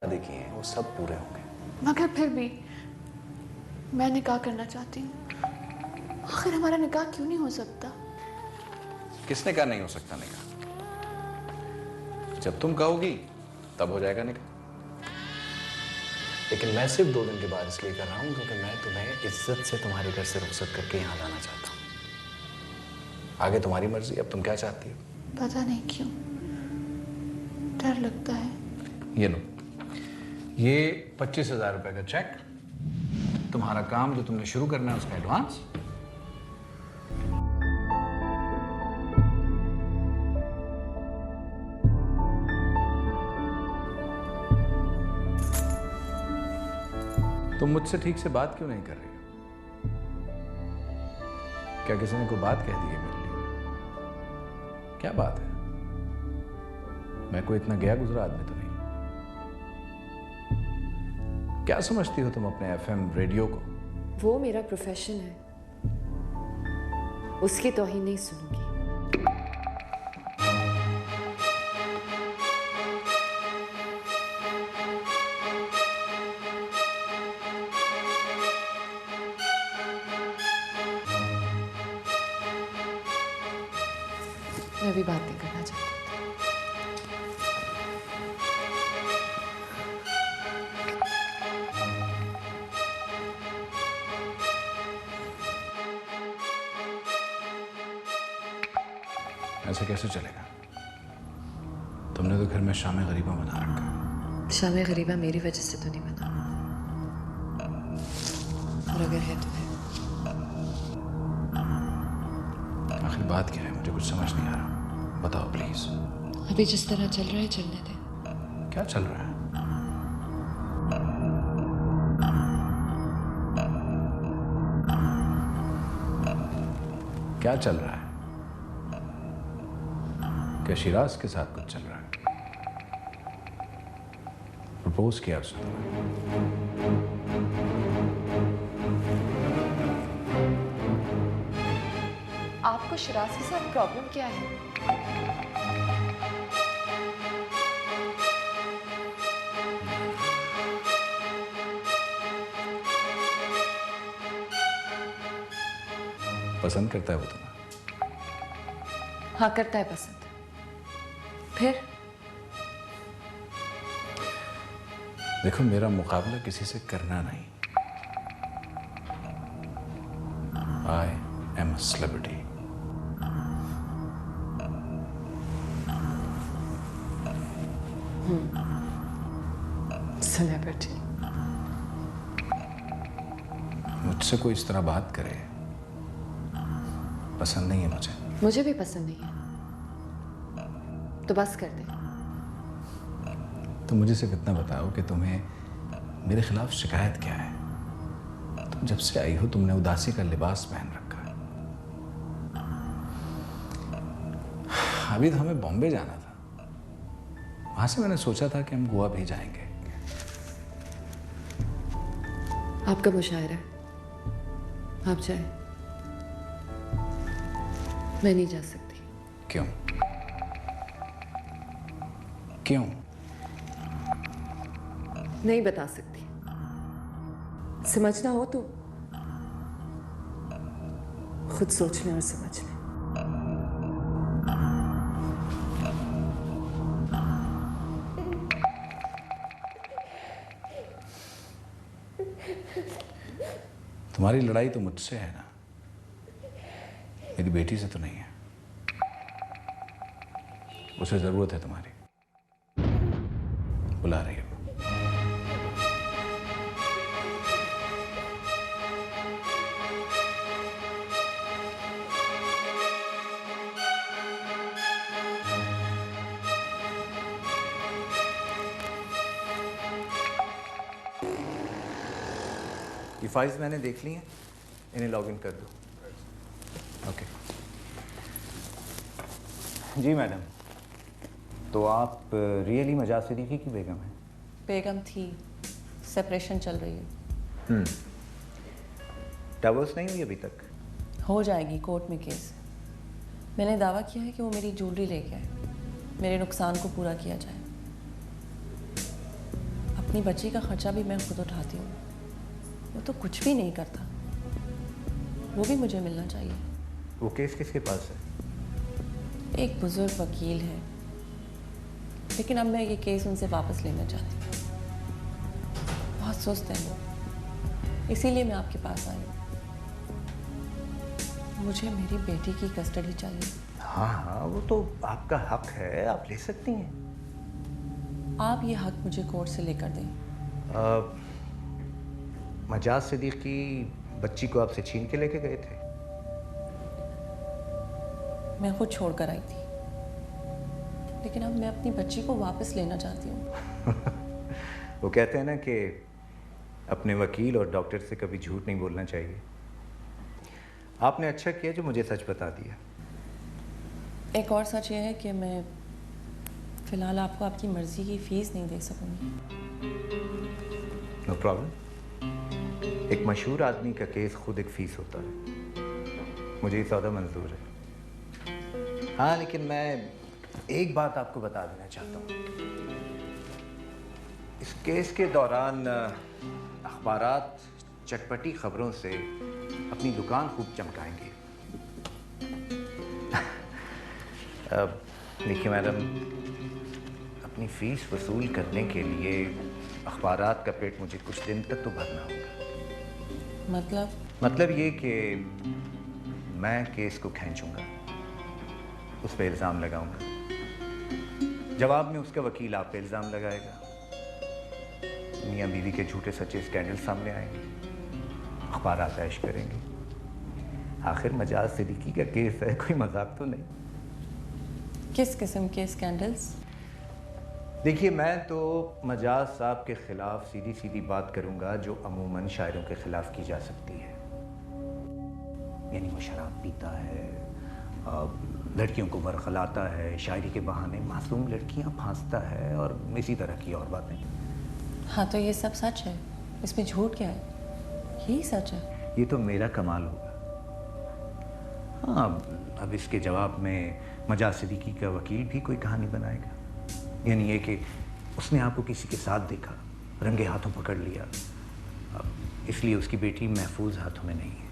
वादे किए हैं वो सब पूरे होंगे। मगर फिर भी मैं निकाह करना चाहती हूँ। आखिर हमारा निकाह क्यों नहीं हो सकता? किसने कहा नहीं हो सकता निकाह? जब तुम कहोगी तब हो जाएगा निकाह। लेकिन मैं सिर्फ 2 दिन के बाद इसलिए कर रहा हूं क्योंकि मैं तुम्हें इज्जत से तुम्हारे घर से रुखसत करके यहाँ लाना चाहता हूँ। आगे तुम्हारी मर्जी, अब तुम क्या चाहती हो? पता नहीं क्यों डर लगता है। ये लो, ये 25,000 रुपए का चेक, तुम्हारा काम जो तुमने शुरू करना है उसका एडवांस। तुम मुझसे ठीक से बात क्यों नहीं कर रही हो? क्या किसी ने कोई बात कह दी है मेरे लिए? क्या बात है? मैं कोई इतना गया गुजरा आदमी तो नहीं। क्या समझती हो तुम अपने एफएम रेडियो को? वो मेरा प्रोफेशन है, उसकी तौहीन नहीं सुनूंगी। मैं भी बात नहीं करना चाहती। ऐसे कैसे चलेगा? तुमने तो घर में शाम गरीबा बना रखा। शाम गरीबा मेरी वजह से तो नहीं बना, और अगर है तो है। आखिर बात क्या है? मुझे कुछ समझ नहीं आ रहा, बताओ प्लीज। अभी जिस तरह चल रहा है चलने दे। क्या चल रहा है? क्या चल रहा है? क्या शिराज के साथ कुछ चल रहा है? प्रपोज किया उसने? आपको शिराज के साथ प्रॉब्लम क्या है? पसंद करता है वो तुम्हें? हाँ, करता है पसंद। फिर देखो, मेरा मुकाबला किसी से करना नहीं। I am a celebrity. Celebrity. मुझसे कोई इस तरह बात करे पसंद नहीं है मुझे। मुझे भी पसंद नहीं है, तो बस कर दे। तो मुझे सिर्फ इतना बताओ कि तुम्हें मेरे खिलाफ शिकायत क्या है? तुम जब से आई हो तुमने उदासी का लिबास पहन रखा है। अभी तो हमें बॉम्बे जाना था, वहां से मैंने सोचा था कि हम गोवा भी जाएंगे। आपका मुशायरा है, आप जाए। मैं नहीं जा सकती। क्यों? क्यों? नहीं बता सकती। समझना हो तो खुद सोच लें और समझ लें। तुम्हारी लड़ाई तो मुझसे है ना, मेरी बेटी से तो नहीं है। उसे जरूरत है तुम्हारी, बुला रही है। ये फाइल्स मैंने देख ली हैं, इन्हें लॉगिन कर दो। ओके। जी मैडम, तो आप रियली मजाज सिद्दीकी की बेगम हैं? बेगम थी, सेपरेशन चल रही है। डिवोर्स नहीं हुई अभी तक? हो जाएगी, कोर्ट में केस है। मैंने दावा किया है कि वो मेरी ज्वेलरी लेके आए, मेरे नुकसान को पूरा किया जाए। अब अपनी बच्ची का खर्चा भी मैं खुद उठाती हूँ, वो तो कुछ भी नहीं करता, वो भी मुझे मिलना चाहिए। वो केस किसके पास है? एक बुजुर्ग वकील है, लेकिन अब मैं ये केस उनसे वापस लेना चाहती हूँ। बहुत सुस्त है वो, इसीलिए मैं आपके पास आई हूँ। मुझे मेरी बेटी की कस्टडी चाहिए। हाँ हाँ, वो तो आपका हक है, आप ले सकती हैं। आप ये हक मुझे कोर्ट से लेकर दें। मजाज सिद्दीकी बच्ची को आपसे छीन के लेके गए थे? मैं खुद छोड़ कर आई थी, लेकिन अब मैं अपनी बच्ची को वापस लेना चाहती हूँ। वो कहते हैं ना कि अपने वकील और डॉक्टर से कभी झूठ नहीं बोलना चाहिए। आपने अच्छा किया जो मुझे सच बता दिया। एक और सच ये है कि मैं फ़िलहाल आपको आपकी मर्ज़ी की फ़ीस नहीं दे सकूँगी। No problem. एक मशहूर आदमी का केस खुद एक फ़ीस होता है। मुझे ये सौदा मंजूर है। हाँ, लेकिन मैं एक बात आपको बता देना चाहता हूँ। इस केस के दौरान अखबारात चटपटी खबरों से अपनी दुकान खूब चमकाएंगे। देखिए मैडम, अपनी फ़ीस वसूल करने के लिए अखबारात का पेट मुझे कुछ दिन तक तो भरना होगा। मतलब ये कि मैं केस को खींचूंगा, उस पर इल्ज़ाम लगाऊंगा, जवाब में उसका वकील आप पे इल्ज़ाम लगाएगा, मियाँ बीवी के झूठे सच्चे स्कैंडल सामने आएंगे, अखबारात ऐश करेंगे। आखिर मजाज सिद्दीकी का केस है, कोई मजाक तो नहीं। किस किस्म के स्कैंडल्स? देखिए, मैं तो मजाज साहब के खिलाफ सीधी सीधी बात करूंगा जो अमूमन शायरों के खिलाफ की जा सकती है। यानी वो शराब पीता है, लड़कियों को बरखलाता है, शायरी के बहाने मासूम लड़कियां फांसता है और इसी तरह की और बातें। हाँ, तो ये सब सच है, इसमें झूठ क्या है? यही सच है। ये तो मेरा कमाल होगा। हाँ, अब इसके जवाब में मजाज सिद्दीकी का वकील भी कोई कहानी बनाएगा। यानी ये कि उसने आपको किसी के साथ देखा, रंगे हाथों पकड़ लिया, इसलिए उसकी बेटी महफूज हाथों में नहीं है।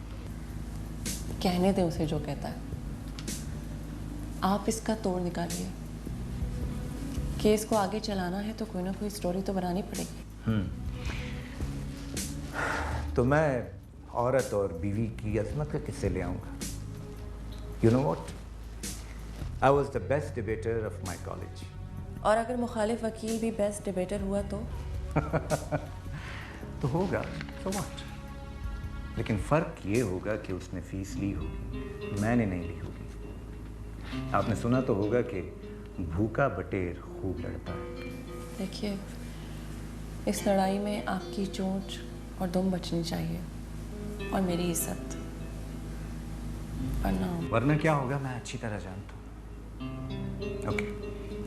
कहने दें उसे जो कहता है। आप इसका तोड़ निकालिए। केस को आगे चलाना है तो कोई ना कोई स्टोरी तो बनानी पड़ेगी। तो मैं औरत और बीवी की अजमत का किस्से ले आऊँगा। You know what? I was the best debater of my college. और अगर मुखालिफ वकील भी बेस्ट डिबेटर हुआ तो? तो होगा, so what? लेकिन फ़र्क ये होगा कि उसने फीस ली होगी, मैंने नहीं ली होगी। आपने सुना तो होगा कि भूखा बटेर खूब लड़ता है। देखिए, इस लड़ाई में आपकी चोंच और दुम बचनी चाहिए, और मेरी इज्जत। वरना क्या होगा मैं अच्छी तरह जानता हूँ। ओके,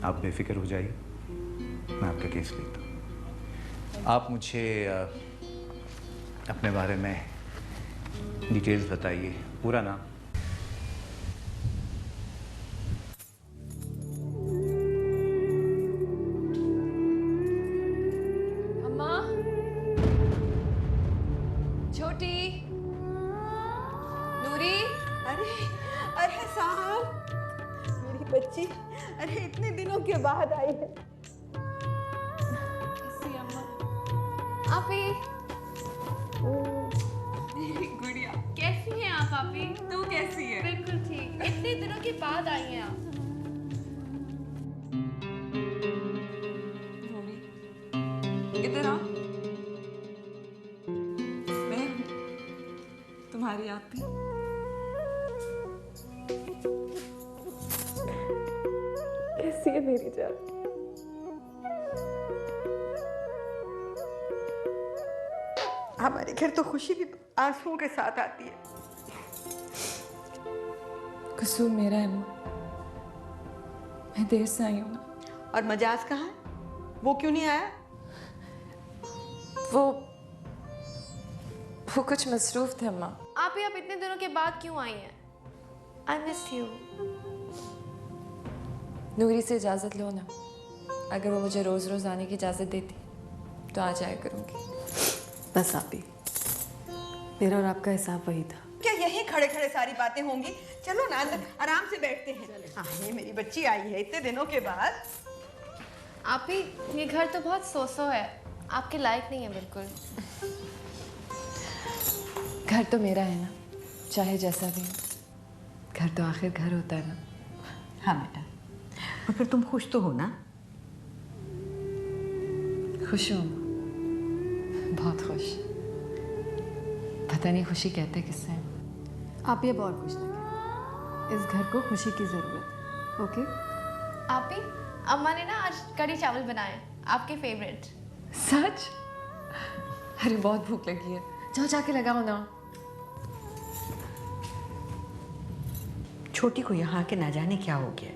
आप बेफिक्र हो जाइए, मैं आपका केस लेता हूँ। आप मुझे अपने बारे में डिटेल्स बताइए। पूरा नाम? अम्मा, छोटी, नूरी। अरे अरे साहब, मेरी बच्ची, अरे इतने दिनों के बाद आई है। कैसी है अम्मा? आप ही? गुड़िया, कैसी हैं आप आप ही? तू कैसी है? बिल्कुल ठीक। इतने दिनों के बाद आई हैं आप। इधर आओ। मैं तुम्हारी आती। कैसी है मेरी जान? हमारे घर तो खुशी भी आंसुओं के साथ आती है। कसूर मेरा है माँ, मैं देर से आई हूँ ना। और मजाज कहाँ है? वो क्यों नहीं आया? वो कुछ मसरूफ थे माँ। आप ही, आप इतने दिनों के बाद क्यों आई हैं? I miss you. नूरी से इजाज़त लो ना। अगर वो मुझे रोज़ रोज़ आने की इजाज़त देती तो आ जाया करूँगी। बस आप ही, मेरा और आपका हिसाब वही था। क्या यही खड़े खड़े सारी बातें होंगी? चलो ना अंदर आराम से बैठते हैं। हाँ, ये मेरी बच्ची आई है इतने दिनों के बाद। आप ही, ये घर तो बहुत सो है, आपके लायक नहीं है बिल्कुल। घर तो मेरा है ना, चाहे जैसा भी हो। घर तो आखिर घर होता है ना। हाँ बेटा, और फिर तुम खुश तो हो ना? खुश हूँ, बहुत खुश। पता नहीं खुशी कहते किससे हैं। आप ये बहुत खुश लगे, इस घर को खुशी की ज़रूरत है। ओके? आप ही, अम्मा ने ना आज कढ़ी चावल बनाए, आपके फेवरेट। सच? अरे बहुत भूख लगी है, जाओ जाके लगाओ ना। छोटी को यहाँ के ना जाने क्या हो गया,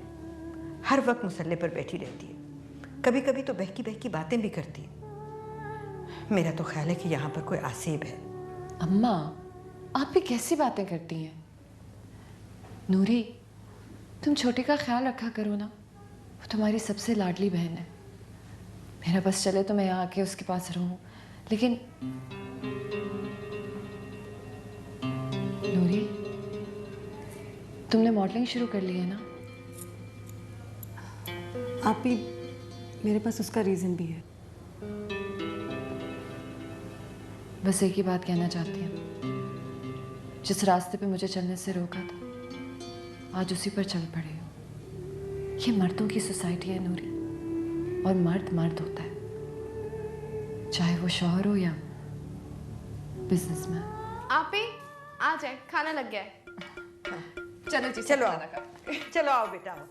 हर वक्त मुसल्ले पर बैठी रहती है। कभी कभी तो बहकी बहकी बातें भी करती है। मेरा तो ख्याल है कि यहाँ पर कोई आसेब है। अम्मा, आप भी कैसी बातें करती हैं? नूरी, तुम छोटी का ख्याल रखा करो ना, वो तुम्हारी सबसे लाडली बहन है। मेरा बस चले तो मैं यहाँ आके उसके पास रहूं, लेकिन नूरी, तुमने मॉडलिंग शुरू कर ली है ना? आप ही, मेरे पास उसका रीज़न भी है। बस एक ही बात कहना चाहती हूँ, जिस रास्ते पे मुझे चलने से रोका था, आज उसी पर चल पड़े हो। ये मर्दों की सोसाइटी है नूरी, और मर्द मर्द होता है, चाहे वो शौहर हो या बिजनेसमैन। आप ही आ जाए, खाना लग गया है। चलो जी, चलो खाना आओ, खा। चलो आओ बेटा आओ।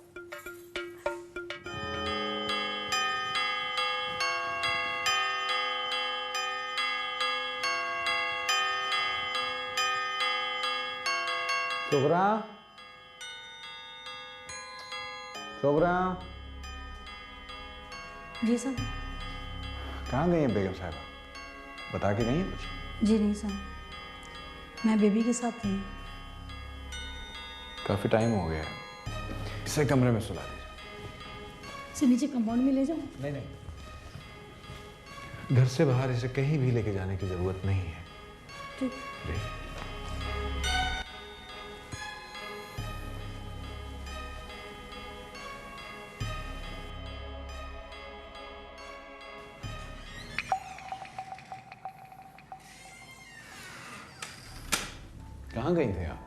शुक्रा, शुक्रा, जी साहब। कहाँ गई है बेगम साहबा? बता के गई है कुछ? जी नहीं साहब, मैं बेबी के साथ थी। काफ़ी टाइम हो गया है, इसे कमरे में सुला दीजिए। इसे नीचे कंपाउंड में ले जाऊँ? नहीं नहीं, घर से बाहर इसे कहीं भी लेके जाने की जरूरत नहीं है। ठीक। जी। कहाँ गई थे आप?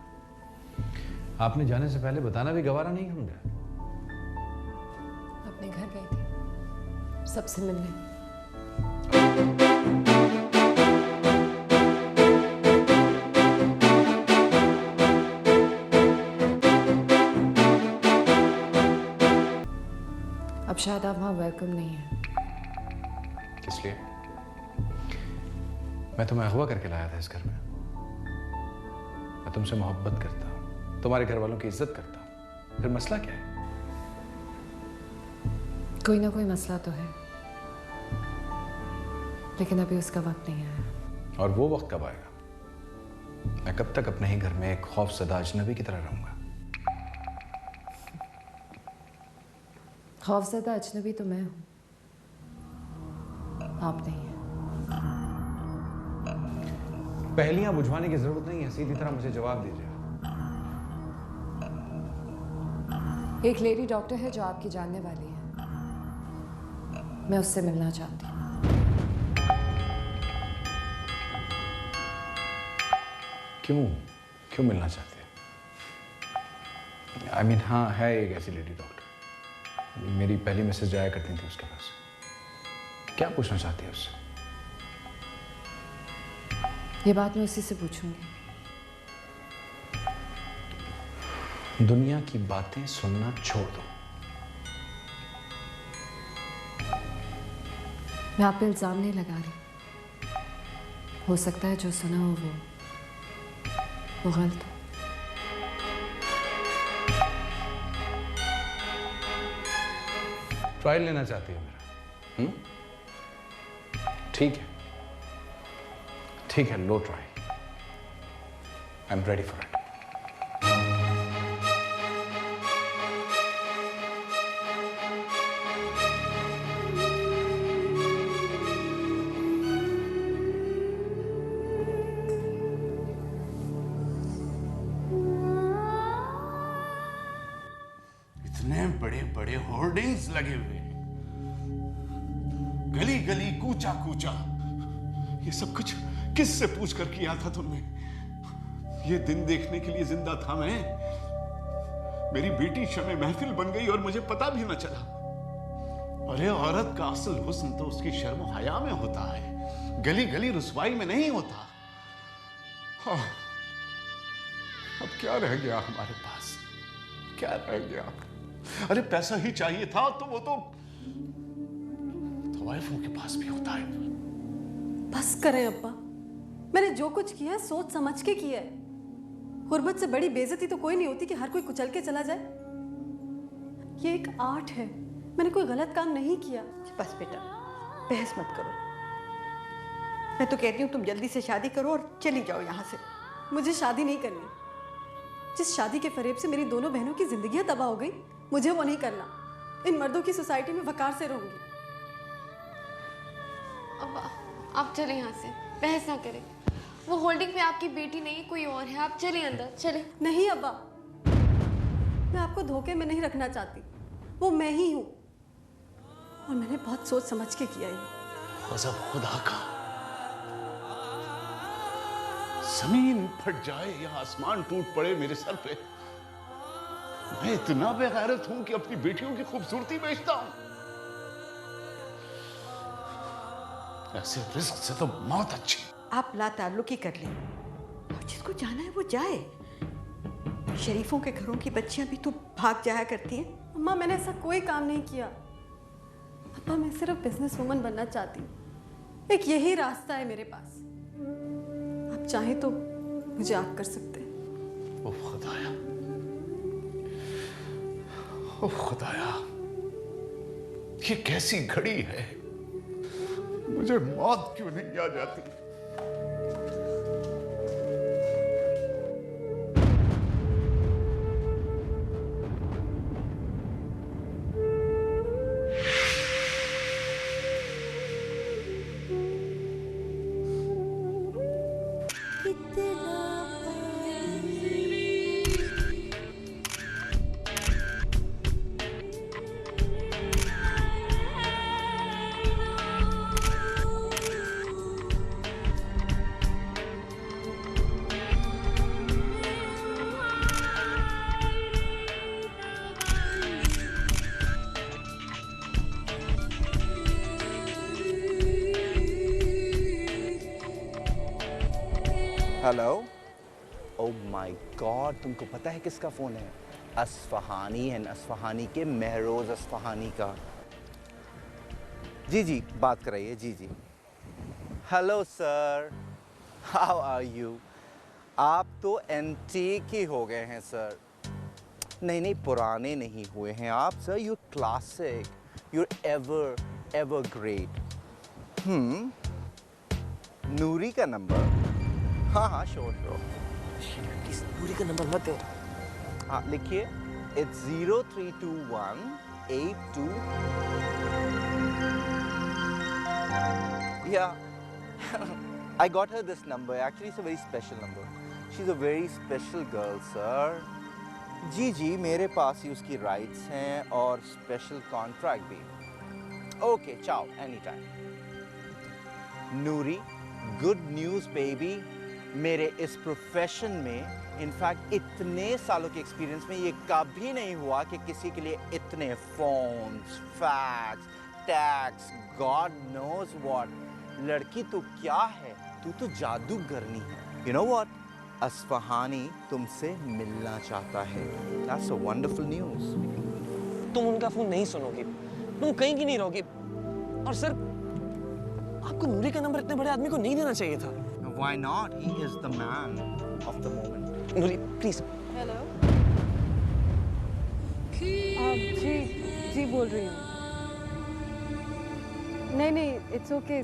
आपने जाने से पहले बताना भी गवारा नहीं समझा? अपने घर गई थी सबसे मिलने। अब शायद आप वहाँ वेलकम नहीं है। किस लिए? मैं तुम्हें अगवा करके लाया था इस घर में। मैं तुमसे मोहब्बत करता हूँ, तुम्हारे घर वालों की इज्जत करता हूँ, फिर मसला क्या है? कोई ना कोई मसला तो है, लेकिन अभी उसका वक्त नहीं आया। और वो वक्त कब आएगा? मैं कब तक अपने ही घर में एक खौफजदा अजनबी की तरह रहूंगा? खौफज़दा अजनबी तो मैं हूँ, आप नहीं हैं। पहेलियां बुझवाने की जरूरत नहीं है, सीधी तरह मुझे जवाब दीजिए। एक लेडी डॉक्टर है जो आपकी जानने वाली है, मैं उससे मिलना चाहती हूँ। क्यों क्यों मिलना चाहते हैं? I mean, हाँ, है एक ऐसी लेडी डॉक्टर, मेरी पहली मैसेज जाया करती थी उसके पास। क्या पूछना चाहती है उससे? ये बात मैं उसी से पूछूंगी। दुनिया की बातें सुनना छोड़ दो। मैं आप पे इल्जाम नहीं लगा रही, हो सकता है जो सुना हो वो गलत हो। ट्रायल लेना चाहती हो मेरा? ठीक है, ठीक है, लो trial. I am ready for it. बड़े होर्डिंग्स लगे हुए हैं, गली गली कूचा कूचा। ये सब कुछ किससे पूछ कर किया था तुमने? ये दिन देखने के लिए जिंदा था मैं। मेरी बेटी शमे महफिल बन गई और मुझे पता भी न चला। अरे औरत का असल हुस्न तो उसकी शर्म हया में होता है, गली गली रुसवाई में नहीं होता। हाँ, अब क्या रह गया हमारे पास? क्या रह गया? अरे पैसा ही चाहिए था तो वो तो वाइफों के पास भी होता है। बस करें अब्बा, मैंने जो कुछ किया है सोच समझ के किया है। गुर्बत से बड़ी बेइज्जती तो कोई नहीं होती कि हर कोई कुचल के चला जाए। ये एक आर्ट है, मैंने कोई गलत काम नहीं किया। बस बेटा, बहस मत करो। मैं तो कहती हूँ तुम जल्दी से शादी करो और चली जाओ यहाँ से। मुझे शादी नहीं करनी। जिस शादी के फरेब से मेरी दोनों बहनों की जिंदगियां तबाह हो गई, मुझे वो नहीं करना। इन मर्दों की सोसाइटी में वकार से रहूंगी। अब्बा आप चले यहाँ से, बहस ना करें। वो होल्डिंग में आपकी बेटी नहीं, कोई और है। आप चले अंदर, चले। नहीं अब्बा, मैं आपको धोखे में नहीं रखना चाहती। वो मैं ही हूँ और मैंने बहुत सोच समझ के किया है। गज़ब खुदा का, जमीन फट जाए या आसमान टूट पड़े मेरे सर पे, मैं इतना बेगैरत हूं कि अपनी बेटियों की खूबसूरती बेचता हूं। ऐसे रिस्क से तो मौत अच्छी। आप लाताल्लुकी कर लें और जिसको जाना है वो जाए। शरीफों के घरों की बच्चियां भी तो भाग जाया करती हैं। अम्मा मैंने ऐसा कोई काम नहीं किया। अब्बा मैं सिर्फ बिजनेस वूमन बनना चाहती हूँ। एक यही रास्ता है मेरे पास। आप चाहें तो मुझे आप कर सकते हैं। ओह खुदाया, ओह खुदाया, ये कैसी घड़ी है? मुझे मौत क्यों नहीं आ जाती? हेलो, ओह माय गॉड, तुमको पता है किसका फ़ोन है? असफ़हानी एंड असफ़हानी के महरोज़ असफ़हानी का। जी जी, बात कराइए। जी जी। Hello sir, how are you? आप तो एंटीक ही हो गए हैं सर। नहीं नहीं, पुराने नहीं हुए हैं आप sir. You classic, you ever great. Noori का नंबर? हाँ हाँ, श्योर प्लीज नूरी का नंबर मत दो। हाँ लिखिए, it's 0321 82। Yeah, I got her this number. Actually, it's a very special number. She's a very special girl, sir. जी जी, मेरे पास ही उसकी राइट्स हैं और स्पेशल कॉन्ट्रैक्ट भी। ओके, चाओ, एनी टाइम। नूरी, गुड न्यूज़ बेबी। मेरे इस प्रोफेशन में इनफैक्ट इतने सालों के एक्सपीरियंस में ये कभी नहीं हुआ कि किसी के लिए इतने phones, fax, tax, God knows what. लड़की तो क्या है, तू तो जादूगरनी है। यू नो व्हाट, असफ़हानी तुमसे मिलना चाहता है। That's a wonderful news. तुम उनका फोन नहीं सुनोगे, तुम कहीं की नहीं रहोगे। और सर, आपको नूरी का नंबर इतने बड़े आदमी को नहीं देना चाहिए था। Why not? He is the man of the moment. Noori please. Hello, जी बोल रही हूँ। नहीं, इट्स ओके।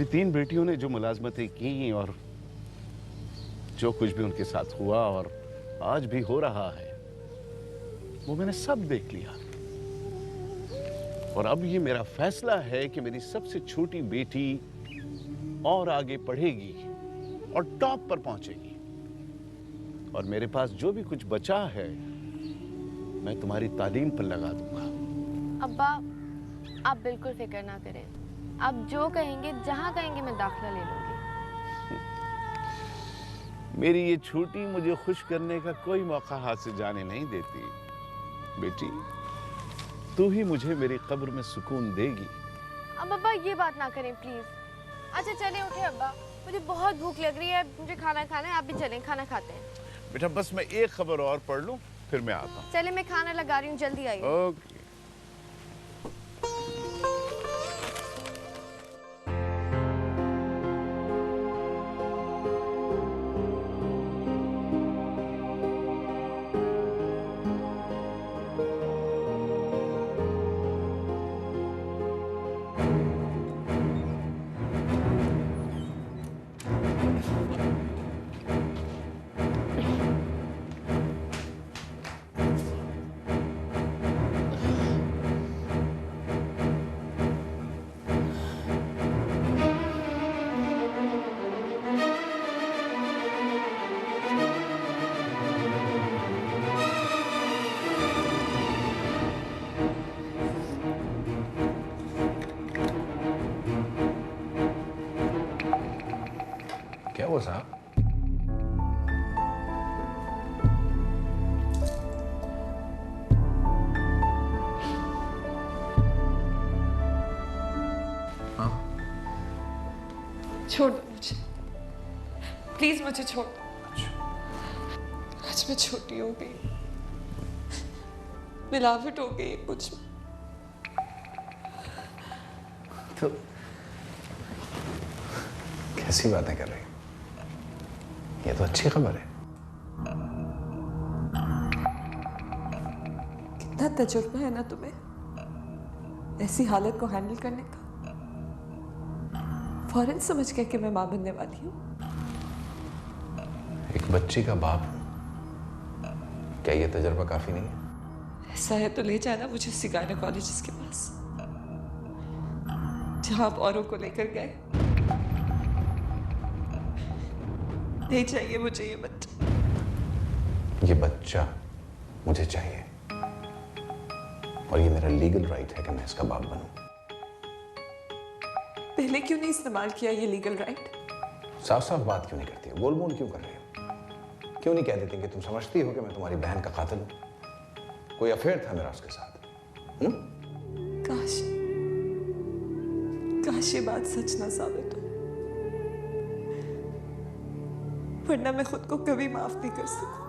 3 बेटियों ने जो मुलाजमतें की और जो कुछ भी उनके साथ हुआ और आज भी हो रहा है, वो मैंने सब देख लिया। और अब ये मेरा फैसला है कि मेरी सबसे छोटी बेटी और आगे पढ़ेगी और टॉप पर पहुंचेगी, और मेरे पास जो भी कुछ बचा है मैं तुम्हारी तालीम पर लगा दूंगा। अब्बा, आप बिल्कुल फिक्र ना करें। आप जो कहेंगे, जहाँ कहेंगे, मैं दाखिला ले लूंगी। मेरी ये छोटी मुझे खुश करने का कोई मौका हाथ से जाने नहीं देती। बेटी, तू ही मुझे मेरी कब्र में सुकून देगी। अब अब्बा ये बात ना करें प्लीज। अच्छा चलें, उठे अब्बा, मुझे बहुत भूख लग रही है, मुझे खाना खाना है। आप भी चलें, खाना खाते हैं। बेटा बस मैं एक खबर और पढ़ लूं, फिर मैं आता हूँ। चले, मैं खाना लगा रही हूँ, जल्दी आइए। ओके। क्या हुआ साहब? हाँ? छोड़ दो मुझे, प्लीज मुझे छोड़ दो। आज मैं छोटी हो गई, मिलावट हो गई कुछ। तो कैसी बातें कर रही? ये तो अच्छी खबर है। कितना तजुर्बा है ना तुम्हें ऐसी हालत को हैंडल करने का। फौरन समझ गया कि मैं मां बनने वाली हूँ। एक बच्ची का बाप, क्या ये तजुर्बा काफी नहीं है? ऐसा है तो ले जाना मुझे उसी गायनेकोलॉजिस्ट के पास जहां आप औरों को लेकर गए। नहीं चाहिए मुझे ये बच्चा। ये बच्चा मुझे चाहिए, और ये मेरा लीगल राइट है कि मैं इसका बाप बनूं। पहले क्यों नहीं इस्तेमाल किया ये लीगल राइट? साफ साफ बात क्यों नहीं करती हो? गोल मोल क्यों कर रही हो? क्यों नहीं कह देती कि तुम समझती हो कि मैं तुम्हारी बहन का कातिल हूं? कोई अफेयर था मेरा उसके साथ। काश काश ये बात सच ना साबित हो, वरना मैं खुद को कभी माफ नहीं कर सकूंगी।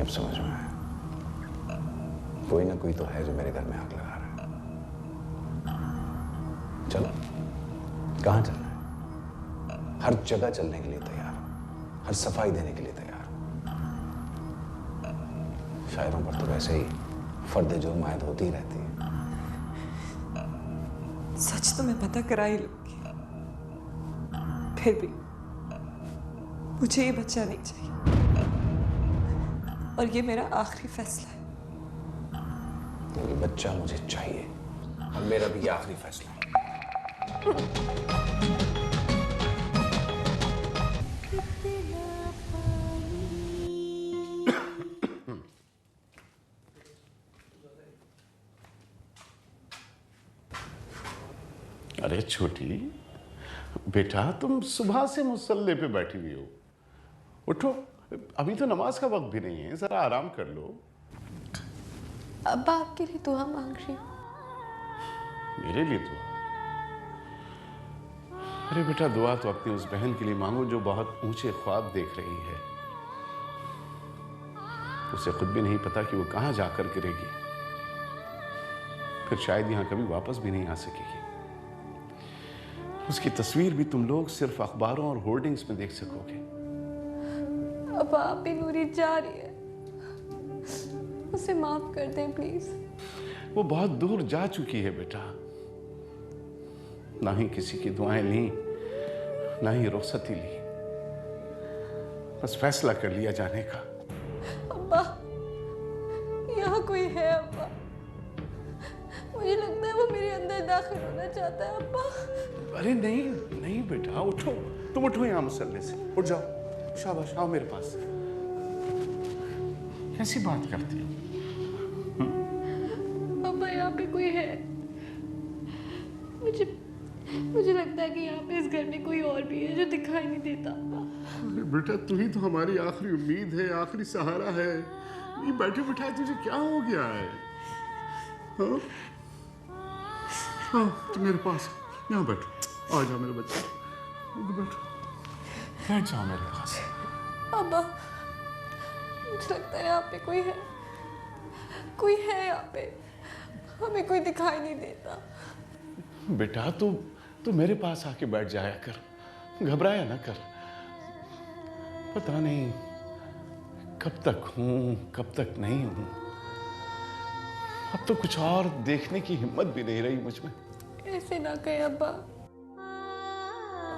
अब समझ में आया, कोई ना कोई तो है जो मेरे घर में आग लगा रहा है। चलो, कहां चलना है? हर जगह चलने के लिए तैयार, हर सफाई देने के लिए तैयार। शायरों पर तो वैसे ही फर्दे जुर्म आयद होती ही रहती है। सच तो मैं पता करा ही लूंगी, फिर भी मुझे ये बच्चा नहीं चाहिए, और ये मेरा आखिरी फैसला है। ये बच्चा मुझे चाहिए, और मेरा भी आखिरी फैसला है। अरे छोटी बेटा, तुम सुबह से मुसल्ले पे बैठी हुई हो। उठो, अभी तो नमाज का वक्त भी नहीं है, जरा आराम कर लो। अब्बा आपके लिए दुआ मांग रही हूँ। मेरे लिए दुआ? अरे बेटा, दुआ तो अपनी उस बहन के लिए मांगो जो बहुत ऊंचे ख्वाब देख रही है। उसे खुद भी नहीं पता कि वो कहां जाकर गिरेगी, फिर शायद यहां कभी वापस भी नहीं आ सकेगी। उसकी तस्वीर भी तुम लोग सिर्फ अखबारों और होर्डिंग्स में देख सकोगे। अब आप ही नूरी जा रही है, उसे माफ कर दें प्लीज। वो बहुत दूर जा चुकी है बेटा, ना ही किसी की दुआएं ली, ना ही रुखसती ली, बस फैसला कर लिया जाने का। अब्बा, यहाँ कोई है अब्बा? मुझे लगता है वो मेरे अंदर दाखिल होना चाहता है अब्बा। अरे नहीं नहीं बेटा, उठो, तुम उठो यहाँ मसल्ले से, उठ जाओ, शाबाश, आओ मेरे पास। कैसी बात करती हो? पापा यहाँ पे कोई है? मुझे लगता है कि यहाँ पे इस घर में कोई और भी है जो दिखाई नहीं देता। अरे बेटा, तू ही तो हमारी आखिरी उम्मीद है, आखिरी सहारा है। ये बैठे बिठाए तुझे क्या हो गया है? हाँ? हाँ, तुम मेरे पास यहाँ बैठो, आ जाओ मेरे बच्चे, बैठो, बैठ जाओ मेरे पास। अब्बा, मुझे लगता है यहाँ पे कोई है, कोई है यहाँ पे, हमें कोई दिखाई नहीं देता। बेटा तू मेरे पास आके बैठ जाया कर, घबराया ना कर। पता नहीं कब तक हूं, कब तक नहीं हूं। अब तो कुछ और देखने की हिम्मत भी नहीं रही मुझ में। ऐसे ना कहे अब्बा,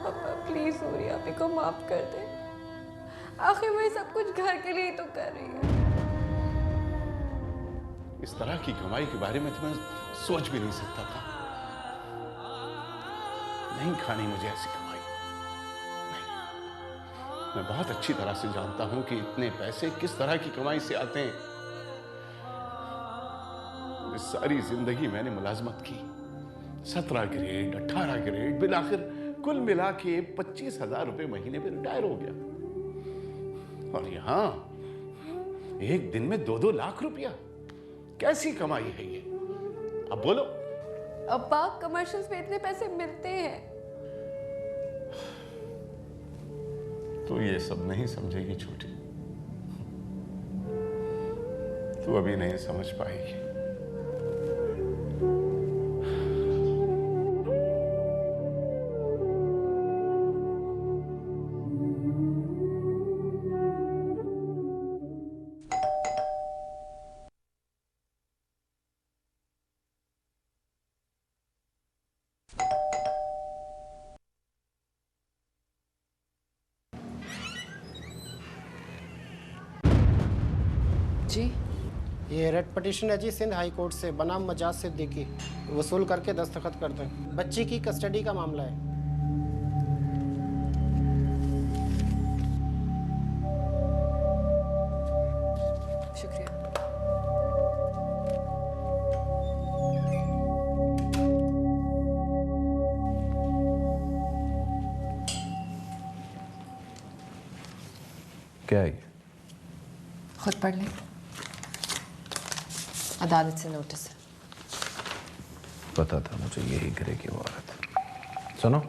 अब्बा प्लीज सूर्य आप को माफ कर दे। आखिर मैं सब कुछ घर के लिए तो कर रही हूँ। इस तरह की कमाई के बारे में तो मैं सोच भी नहीं सकता था। नहीं खानी मुझे ऐसी कमाई, नहीं। मैं बहुत अच्छी तरह से जानता हूं कि इतने पैसे किस तरह की कमाई से आते हैं। सारी जिंदगी मैंने मुलाजमत की, 17 ग्रेड, 18 ग्रेड, बिल आखिर कुल मिला के 25,000 रुपए महीने में रिटायर हो गया। और यहां एक दिन में 2-2 लाख रुपया, कैसी कमाई है ये? अब बोलो। अब्बा, कमर्शियल्स में इतने पैसे मिलते हैं। तो ये सब नहीं समझेगी छोटी, तू अभी नहीं समझ पाएगी। जी, ये रेड पटिशन है जी, सिंध हाई कोर्ट से, बनाम मजाज सिद्दीकी। वसूल करके दस्तखत कर दें। बच्ची की कस्टडी का मामला है। शुक्रिया। क्या है? खुद पढ़ लें। अदालत से नोटिस है। पता था मुझे यही करेगी वो औरत। सुनो,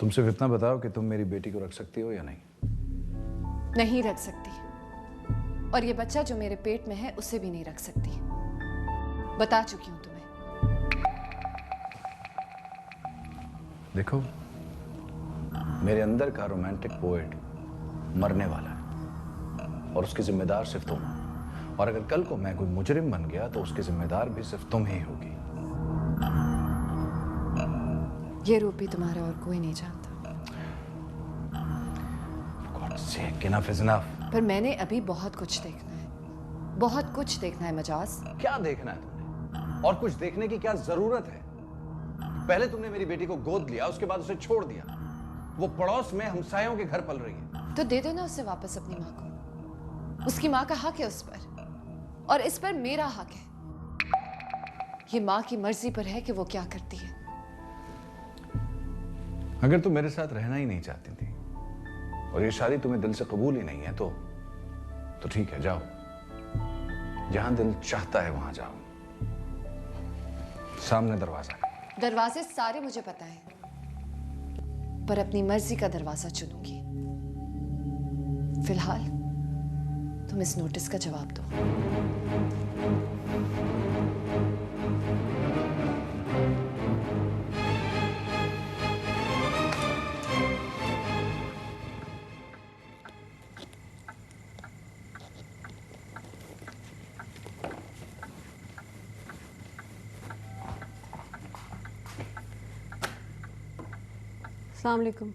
तुम सिर्फ इतना बताओ कि तुम मेरी बेटी को रख सकती हो या नहीं? नहीं रख सकती, और ये बच्चा जो मेरे पेट में है उसे भी नहीं रख सकती। बता चुकी हूं तुम्हें। देखो, मेरे अंदर का रोमांटिक पोएट मरने वाला है, और उसकी जिम्मेदार सिर्फ तुम हो। और अगर कल को मैं कोई मुजरिम बन गया तो उसकी जिम्मेदार भी सिर्फ तुम ही होगी। ये रूप भी तुम्हारा और कोई नहीं जानता। God sake, enough is enough। पर मैंने अभी बहुत कुछ देखना है, बहुत कुछ देखना है मजाज। क्या देखना है तुमने? और कुछ देखने की क्या जरूरत है? पहले तुमने मेरी बेटी को गोद लिया, उसके बाद उसे छोड़ दिया। वो पड़ोस में हमसायों के घर पल रही है। तो दे देना उसे वापस अपनी माँ को। उसकी माँ का हक है उस पर, और इस पर मेरा हक है। ये माँ की मर्जी पर है कि वो क्या करती है। अगर तुम मेरे साथ रहना ही नहीं चाहती थी और ये शादी तुम्हें दिल से कबूल ही नहीं है तो ठीक है, जाओ। जहां दिल चाहता है वहां जाओ। सामने दरवाजा। दरवाजे सारे मुझे पता है, पर अपनी मर्जी का दरवाजा चुनूंगी। फिलहाल तुम इस नोटिस का जवाब दो। अस्सलाम वालेकुम।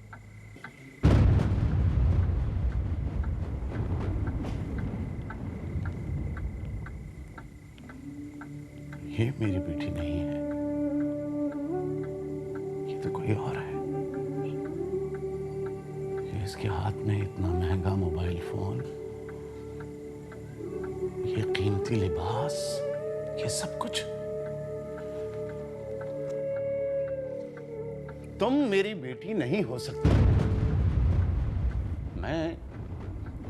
ये मेरी बेटी नहीं है, ये तो कोई और है। ये इसके हाथ में इतना महंगा मोबाइल फोन, ये कीमती लिबास, ये सब कुछ। तुम मेरी बेटी नहीं हो सकती।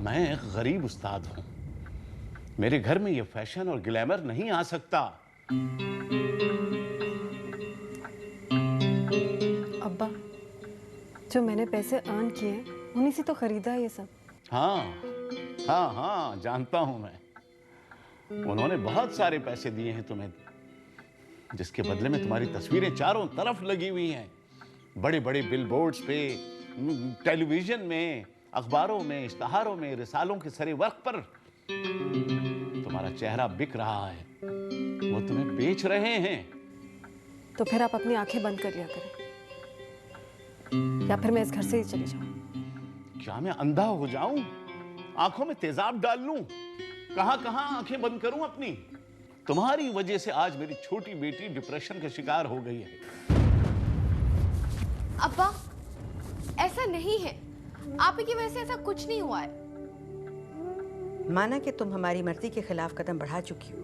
मैं एक गरीब उस्ताद हूं। मेरे घर में ये फैशन और ग्लैमर नहीं आ सकता। अब्बा, जो मैंने पैसे अर्न किए हैं उन्हीं से तो खरीदा है ये सब। हाँ, जानता हूं मैं। उन्होंने बहुत सारे पैसे दिए हैं तुम्हें, जिसके बदले में तुम्हारी तस्वीरें चारों तरफ लगी हुई हैं। बड़े बड़े बिलबोर्ड्स पे, टेलीविजन में, अखबारों में, इश्तहारों में, रिसालों के सरे वर्क पर तुम्हारा चेहरा बिक रहा है। वो तुम्हें बेच रहे हैं। तो फिर आप अपनी आंखें बंद कर लिया करें, या फिर मैं इस घर से ही चली जाऊं। क्या मैं अंधा हो जाऊं? आंखों में तेजाब डाल लूं? कहां आंखें बंद करूं अपनी? तुम्हारी वजह से आज मेरी छोटी बेटी डिप्रेशन का शिकार हो गई है। अब्बा, ऐसा नहीं है। आप ही की वजह से ऐसा कुछ नहीं हुआ है। माना कि तुम हमारी मर्जी के खिलाफ कदम बढ़ा चुकी हो,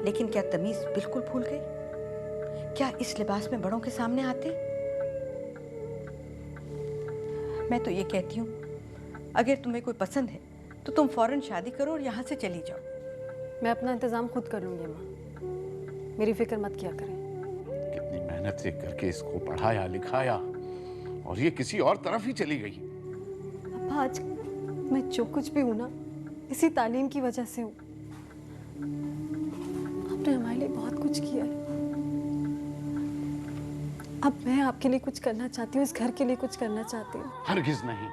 लेकिन क्या तमीज बिल्कुल भूल गई? क्या इस लिबास में बड़ों के सामने आते? मैं तो ये कहती हूँ, अगर तुम्हें कोई पसंद है तो तुम फौरन शादी करो और यहाँ से चली जाओ। मैं अपना इंतजाम खुद कर लूंगी माँ, मेरी फिक्र मत किया करें। कितनी मेहनत से करके इसको पढ़ाया लिखाया और ये किसी और तरफ ही चली गई। अब आज मैं जो कुछ भी हूं ना, इसी तालीम की वजह से हूँ। आपने हमारे लिए बहुत कुछ किया है। अब मैं आपके लिए कुछ करना चाहती हूँ, इस घर के लिए कुछ करना चाहती हूँ। हरगिज नहीं।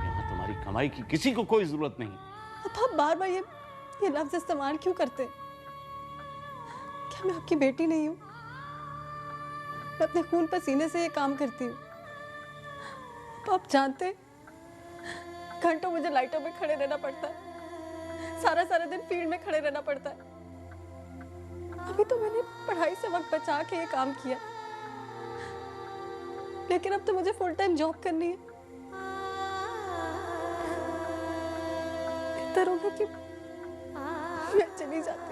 यहाँ तुम्हारी कमाई की किसी को कोई जरूरत नहीं। अब आप बार बार ये लफ्ज इस्तेमाल क्यों करते? क्या मैं आपकी बेटी नहीं हूँ? मैं अपने खून पसीने से ये काम करती हूँ। आप जानते हैं, घंटों मुझे लाइटों में खड़े रहना पड़ता है, सारा दिन फील्ड में खड़े रहना पड़ता है। अभी तो मैंने पढ़ाई से वक्त बचा के ये काम किया, लेकिन अब तो मुझे फुल टाइम जॉब करनी है। बेहतर होगा कि मैं चली जाती।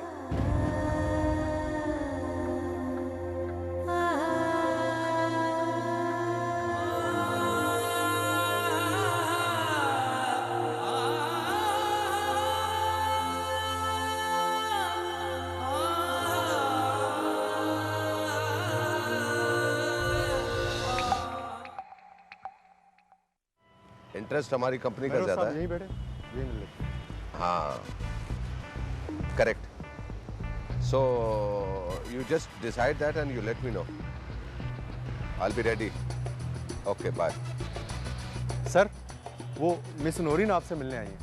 इंटरेस्ट हमारी कंपनी का ज्यादा है। यही बैठे, यही मिल लेते। हाँ, correct. So you just decide that and you let me know. I will be ready. Okay, bye. Sir, वो मिस नोरीन आपसे मिलने आई है।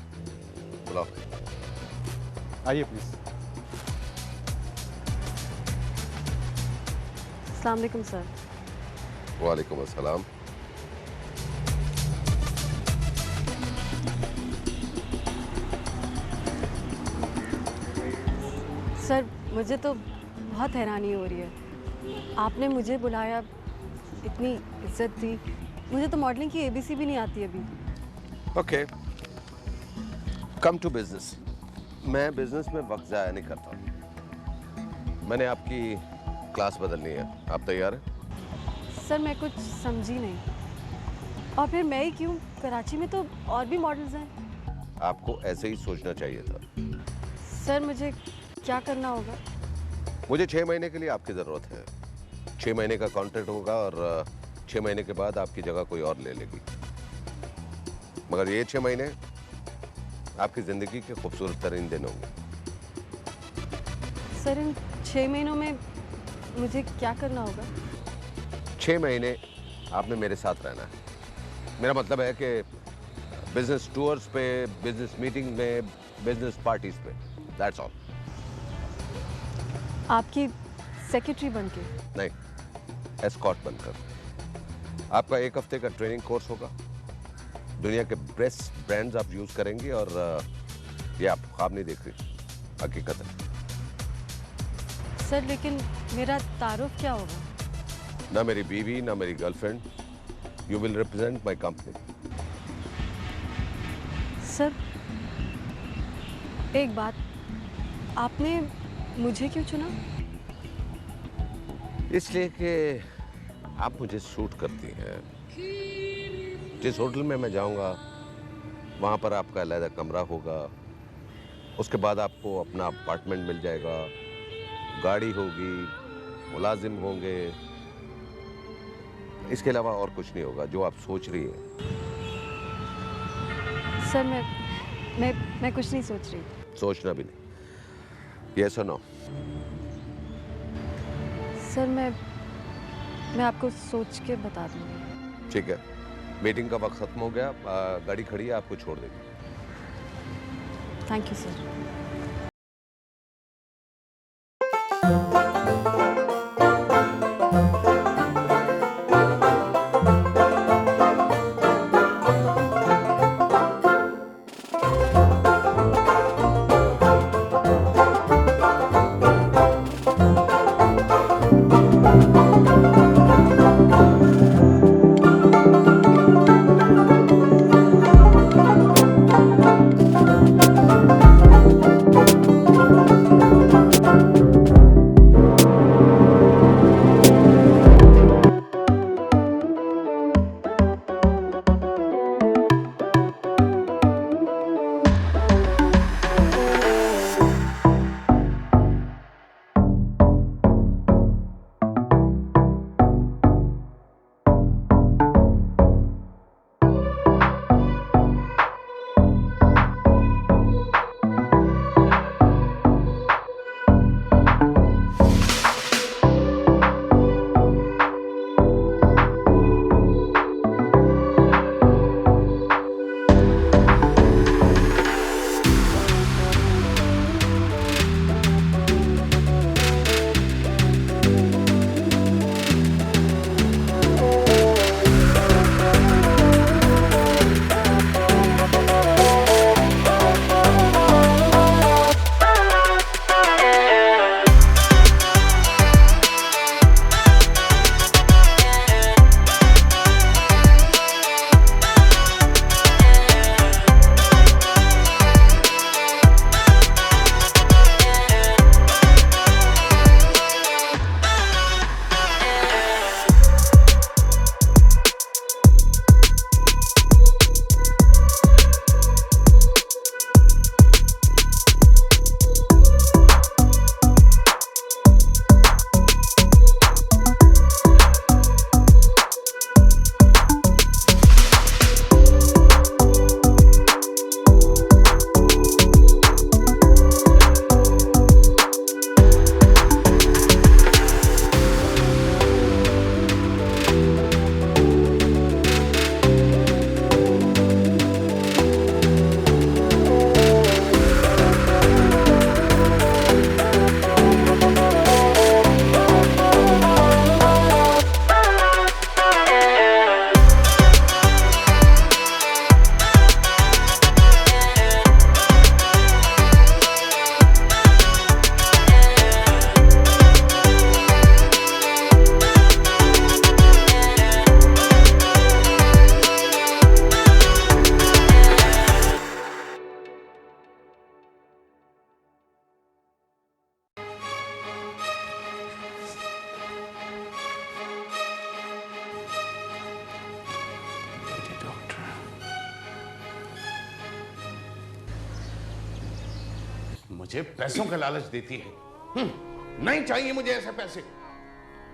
बुलाओ। आइए प्लीज। अस्सलाम वालेकुम सर। वालेकुम अस्सलाम। सर, मुझे तो बहुत हैरानी हो रही है। आपने मुझे बुलाया, इतनी इज्जत दी। मुझे तो मॉडलिंग की एबीसी भी नहीं आती अभी। Okay, come to business. मैं बिजनेस में वक्त ज़ाया नहीं करता। मैंने आपकी क्लास बदलनी है। आप तैयार हैं? सर, मैं कुछ समझी नहीं। और फिर मैं ही क्यों? कराची में तो और भी मॉडल्स हैं। आपको ऐसे ही सोचना चाहिए था। सर, मुझे क्या करना होगा? मुझे 6 महीने के लिए आपकी ज़रूरत है। 6 महीने का कॉन्ट्रैक्ट होगा और 6 महीने के बाद आपकी जगह कोई और ले लेगी। मगर ये 6 महीने आपकी ज़िंदगी के खूबसूरत तरीन दिन होंगे। सर, इन 6 महीनों में मुझे क्या करना होगा? 6 महीने आपने मेरे साथ रहना है। मेरा मतलब है कि बिजनेस टूर्स पे, बिजनेस मीटिंग में, बिजनेस पार्टीज पे। That's all. आपकी सेक्रेटरी बनके? नहीं, एस्कॉर्ट बनकर। आपका 1 हफ्ते का ट्रेनिंग कोर्स होगा। दुनिया के बेस्ट ब्रांड्स आप यूज करेंगे और ये आप ख्वाब नहीं देख रही, हकीकत है। सर लेकिन मेरा तारुफ क्या होगा? ना मेरी बीवी ना मेरी girlfriend, you will represent my company. Sir एक बात, आपने मुझे क्यों चुना? इसलिए कि आप मुझे सूट करती हैं। जिस होटल में मैं जाऊंगा वहां पर आपका अलग कमरा होगा, उसके बाद आपको अपना अपार्टमेंट मिल जाएगा, गाड़ी होगी, मुलाजिम होंगे, इसके अलावा और कुछ नहीं होगा जो आप सोच रही हैं। सर मैं कुछ नहीं सोच रही। सोचना भी नहीं। यस और नो? सर मैं आपको सोच के बता दूंगी। ठीक है, मीटिंग का वक्त खत्म हो गया, गाड़ी खड़ी है, आपको छोड़ देगी। Thank you sir. मुझे पैसों का लालच देती है। नहीं चाहिए मुझे ऐसे पैसे।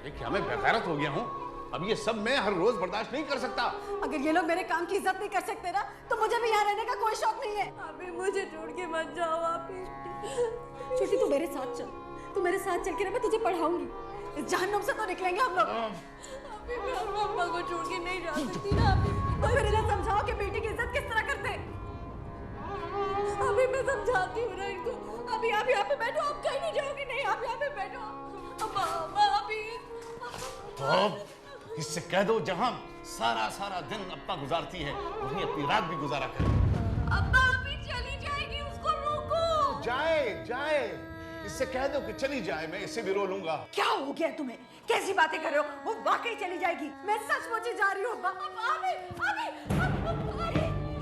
ये क्या मैं बेगैरत हो गया हूँ? अब ये सब मैं हर रोज बर्दाश्त नहीं कर सकता। अगर ये लोग मेरे काम की इज्जत नहीं कर सकते ना, तो मुझे भी यहाँ रहने का कोई शौक नहीं है। अभी मुझे छोड़ के मत जाओ आप। छोटी तू मेरे साथ चल, तू मेरे साथ चल के ना मैं तुझे पढ़ाऊंगी। इस जहन्नुम से तो निकलेंगे हम लोग। अभी मैं अम्मा को छोड़ के नहीं जा सकती ना। तो फिर इन्हें समझाओ कि बेटी की इज्जत किस तरह करते। अभी मैं समझाती हूँ ना इनको। अभी आप यहाँ पे बैठो, आप कहीं नहीं जाओगी। नहीं, आप यहाँ पे बैठो। अम्मा अम्मा अभी इससे कह दो जहां सारा सारा दिन अब्बा गुजारती है, वहीं अपनी रात भी गुजारा करे। अब्बा अभी चली जाएगी, उसको रोको। जाए जाए, इससे कह दो कि चली जाए, मैं इसे भी रो लूंगा। क्या हो गया तुम्हें? कैसी बातें कर रहे हो? वो वाकई चली जाएगी। मैं सचमुच ही जा रही हूँ अब्बा। अभी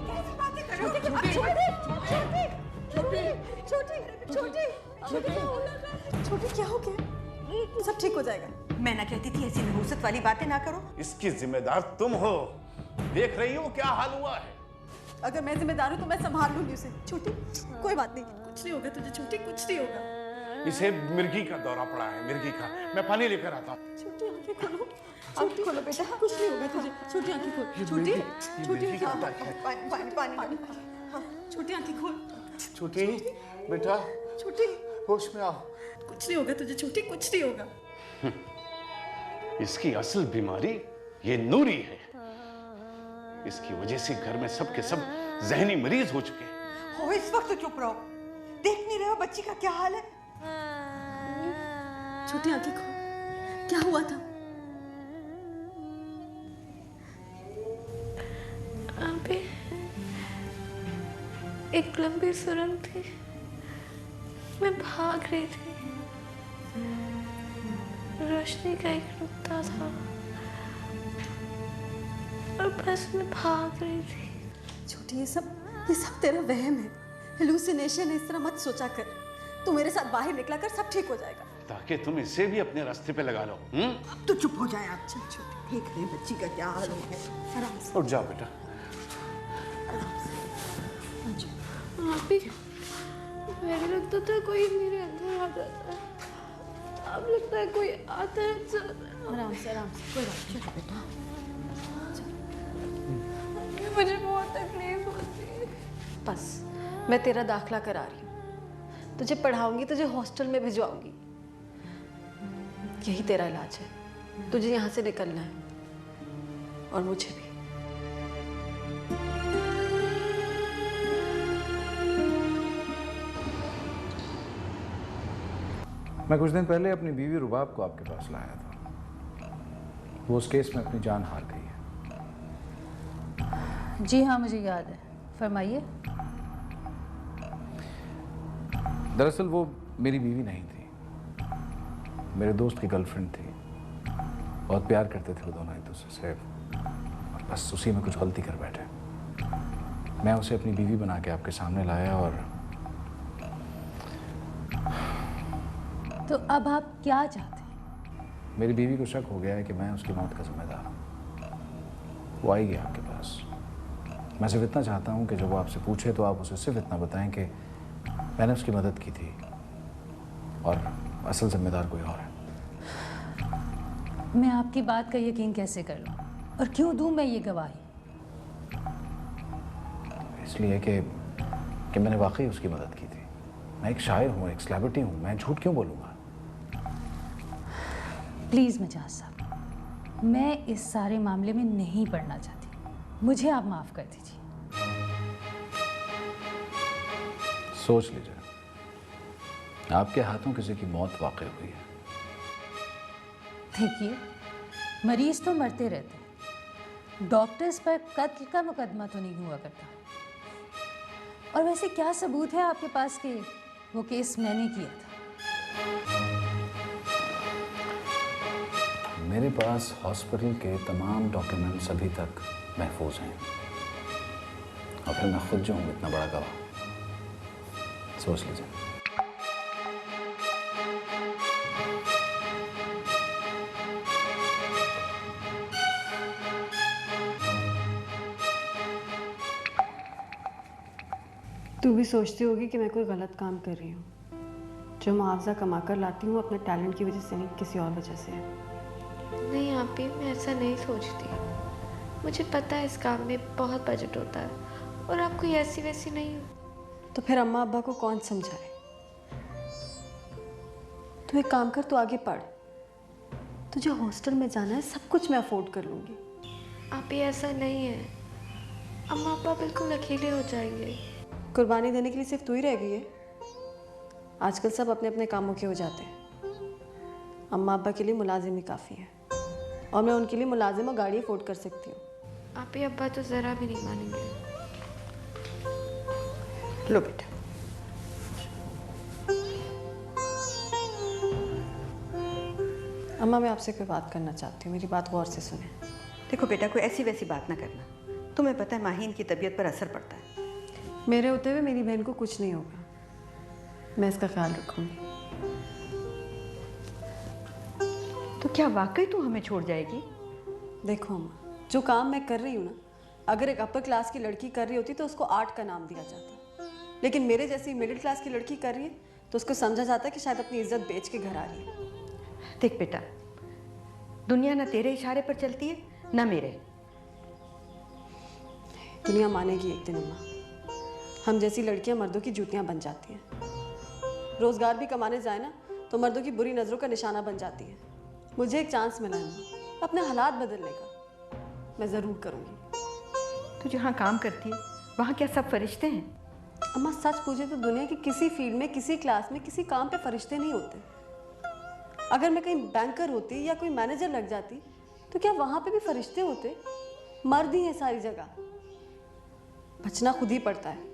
कैसी बातें कर रहे हो? छोटी क्या हो गया? सब ठीक हो जाएगा। मैं ना कहती थी ऐसी नहुसत वाली बातें ना करो। इसकी जिम्मेदार तुम हो, देख रही हो क्या हाल हुआ है। अगर मैं जिम्मेदार हूँ तो मैं संभाल लूंगी उसे। छोटी कोई बात नहीं, कुछ नहीं होगा तुझे। छोटी कुछ नहीं होगा। इसे मिर्गी का दौरा पड़ा है, मिर्गी का। मैं पानी लेकर आता हूँ। छोटी आंखें खोलो, छोटी खोलो बेटा, कुछ नहीं होगा तुझे। छोटी आंखें खोल, छोटी छोटी पानी। हाँ, छोटी आंखें खोल। छोटी बेटा, छोटी होश में आओ। कुछ नहीं होगा तुझे छोटी, कुछ नहीं होगा। इसकी असल बीमारी ये नूरी है। इसकी वजह से घर में सब के सब जहनी मरीज हो चुके हैं। हो इस वक्त तो चुप रहो। देख नहीं रहे हो बच्ची का क्या हाल है? छोटी आंखें खोल, क्या हुआ था? अभी एक लंबी सुरंग थी, मैं भाग रही थी। रोशनी का एक नुक्ता था और बस मैं भाग रही थी। छोटी ये सब तेरा वहम है, हेलुसिनेशन है। इस तरह मत सोचा कर। तू मेरे साथ बाहर निकला कर, सब ठीक हो जाएगा। ताकि तुम इसे भी अपने रास्ते पे लगा लो। अब तो चुप हो जाए आप। छोटी देख रहे हैं बच्ची का क्या हाल हो गया। आराम से उठ जाओ बेटा। अभी मेरे लगता था कोई मेरे अंदर आ जाता है, अब लगता है कोई आता है जाता है। आराम से कोई बात नहीं बेटा। मुझे बहुत तकलीफ होती है। बस मैं तेरा दाखला करा रही हूँ, तुझे पढ़ाऊंगी, तुझे हॉस्टल में भिजवाऊंगी। यही तेरा इलाज है। तुझे यहाँ से निकलना है और मुझे भी। मैं कुछ दिन पहले अपनी बीवी रुबाब को आपके पास लाया था। वो उस केस में अपनी जान हार गई है। जी हाँ, मुझे याद है, फरमाइए। दरअसल वो मेरी बीवी नहीं थी, मेरे दोस्त की गर्लफ्रेंड थी। बहुत प्यार करते थे वो दोनों एक दूसरे से, और बस उसी में कुछ गलती कर बैठे। मैं उसे अपनी बीवी बना के आपके सामने लाया और तो अब आप क्या चाहते हैं? मेरी बीवी को शक हो गया है कि मैं उसकी मौत का जिम्मेदार हूँ। वो आएगी आपके पास। मैं सिर्फ इतना चाहता हूँ कि जब वो आपसे पूछे तो आप उसे सिर्फ इतना बताएं कि मैंने उसकी मदद की थी और असल जिम्मेदार कोई और है। मैं आपकी बात का यकीन कैसे कर लूँ और क्यों दूँ मैं ये गवाही? इसलिए कि मैंने वाकई उसकी मदद की थी। मैं एक शायर हूँ, एक सेलिब्रिटी हूँ, मैं झूठ क्यों बोलूँगा? प्लीज़ मिजाज साहब, मैं इस सारे मामले में नहीं पड़ना चाहती। मुझे आप माफ़ कर दीजिए। सोच लीजिए, आपके हाथों किसी की मौत वाकई हुई है। देखिए, मरीज तो मरते रहते हैं, डॉक्टर्स पर कत्ल का मुकदमा तो नहीं हुआ करता। और वैसे क्या सबूत है आपके पास कि वो केस मैंने किया था? मेरे पास हॉस्पिटल के तमाम डॉक्यूमेंट्स अभी तक महफूज हैं, और फिर मैं खुद जो हूँ इतना बड़ा गवाह। सोच लीजिए। तू भी सोचती होगी कि मैं कोई गलत काम कर रही हूँ। जो मुआवजा कमा कर लाती हूँ अपने टैलेंट की वजह से नहीं, किसी और वजह से है। नहीं आपी, मैं ऐसा नहीं सोचती। मुझे पता है इस काम में बहुत बजट होता है और आप कोई ऐसी वैसी नहीं हो। तो फिर अम्मा अब्बा को कौन समझाए? तू एक काम कर, तू आगे पढ़। तुझे हॉस्टल में जाना है, सब कुछ मैं अफोर्ड कर लूँगी। आपी ऐसा नहीं है, अम्मा अब्बा बिल्कुल अकेले हो जाएंगे। कुर्बानी देने के लिए सिर्फ तू ही रह गई है। आजकल सब अपने अपने कामों के हो जाते हैं। अम्मा अब्बा के लिए मुलाजिम ही काफ़ी है। और मैं उनके लिए मुलाजिम और गाड़ी अफोर्ड कर सकती हूँ। आप ही अब्बा तो ज़रा भी नहीं मानेंगे। लो बेटा। अम्मा मैं आपसे कोई बात करना चाहती हूँ, मेरी बात गौर से सुने। देखो बेटा, कोई ऐसी वैसी बात ना करना। तुम्हें पता है माहीन की तबीयत पर असर पड़ता है। मेरे होते हुए मेरी बहन को कुछ नहीं होगा, मैं इसका ख्याल रखूँगी। तो क्या वाकई तू हमें छोड़ जाएगी? देखो अम्मा, जो काम मैं कर रही हूँ ना, अगर एक अपर क्लास की लड़की कर रही होती तो उसको आर्ट का नाम दिया जाता, लेकिन मेरे जैसी मिडिल क्लास की लड़की कर रही है तो उसको समझा जाता है कि शायद अपनी इज्जत बेच के घर आ रही है। देख बेटा, दुनिया ना तेरे इशारे पर चलती है ना मेरे। दुनिया मानेगी एक दिन अम्मा, हम जैसी लड़कियां मर्दों की जूतियां बन जाती हैं। रोजगार भी कमाने जाए ना तो मर्दों की बुरी नज़रों का निशाना बन जाती है। मुझे एक चांस मिला है अम्मा अपने हालात बदलने का, मैं ज़रूर करूँगी। तू जहाँ काम करती है वहाँ क्या सब फरिश्ते हैं? अम्मा सच पूछे तो दुनिया की किसी फील्ड में, किसी क्लास में, किसी काम पे फरिश्ते नहीं होते। अगर मैं कहीं बैंकर होती या कोई मैनेजर लग जाती तो क्या वहाँ पे भी फरिश्ते होते? मर्द ही है सारी जगह, बचना खुद ही पड़ता है।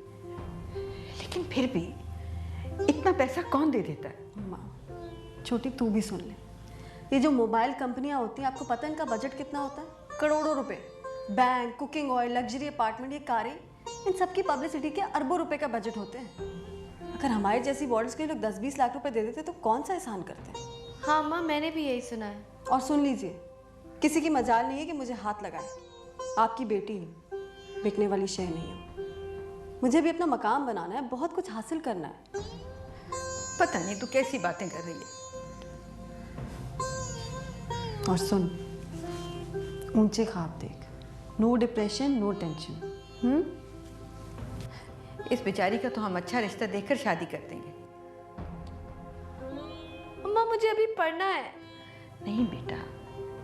लेकिन फिर भी इतना पैसा कौन दे देता है? अम्मा छोटी तू भी सुन ले, ये जो मोबाइल कंपनियां होती हैं, आपको पता है इनका बजट कितना होता है? करोड़ों रुपए। Bank, cooking oil, luxury apartment, ये कारें, इन सब की पब्लिसिटी के अरबों रुपए का बजट होते हैं। अगर हमारे जैसी मॉडल्स के लोग 10-20 लाख रुपए दे देते तो कौन सा एहसान करते हैं? हाँ अम्मा, मैंने भी यही सुना है। और सुन लीजिए, किसी की मजाल नहीं है कि मुझे हाथ लगाए। आपकी बेटी हूँ, बिकने वाली शय नहीं हूँ। मुझे भी अपना मकाम बनाना है, बहुत कुछ हासिल करना है। पता नहीं तू कैसी बातें कर रही है। और सुन, ऊंचे ख्वाब देख, नो डिप्रेशन, नो टेंशन। इस बेचारी का तो हम अच्छा रिश्ता देखकर शादी कर देंगे। अम्मा मुझे अभी पढ़ना है। नहीं बेटा,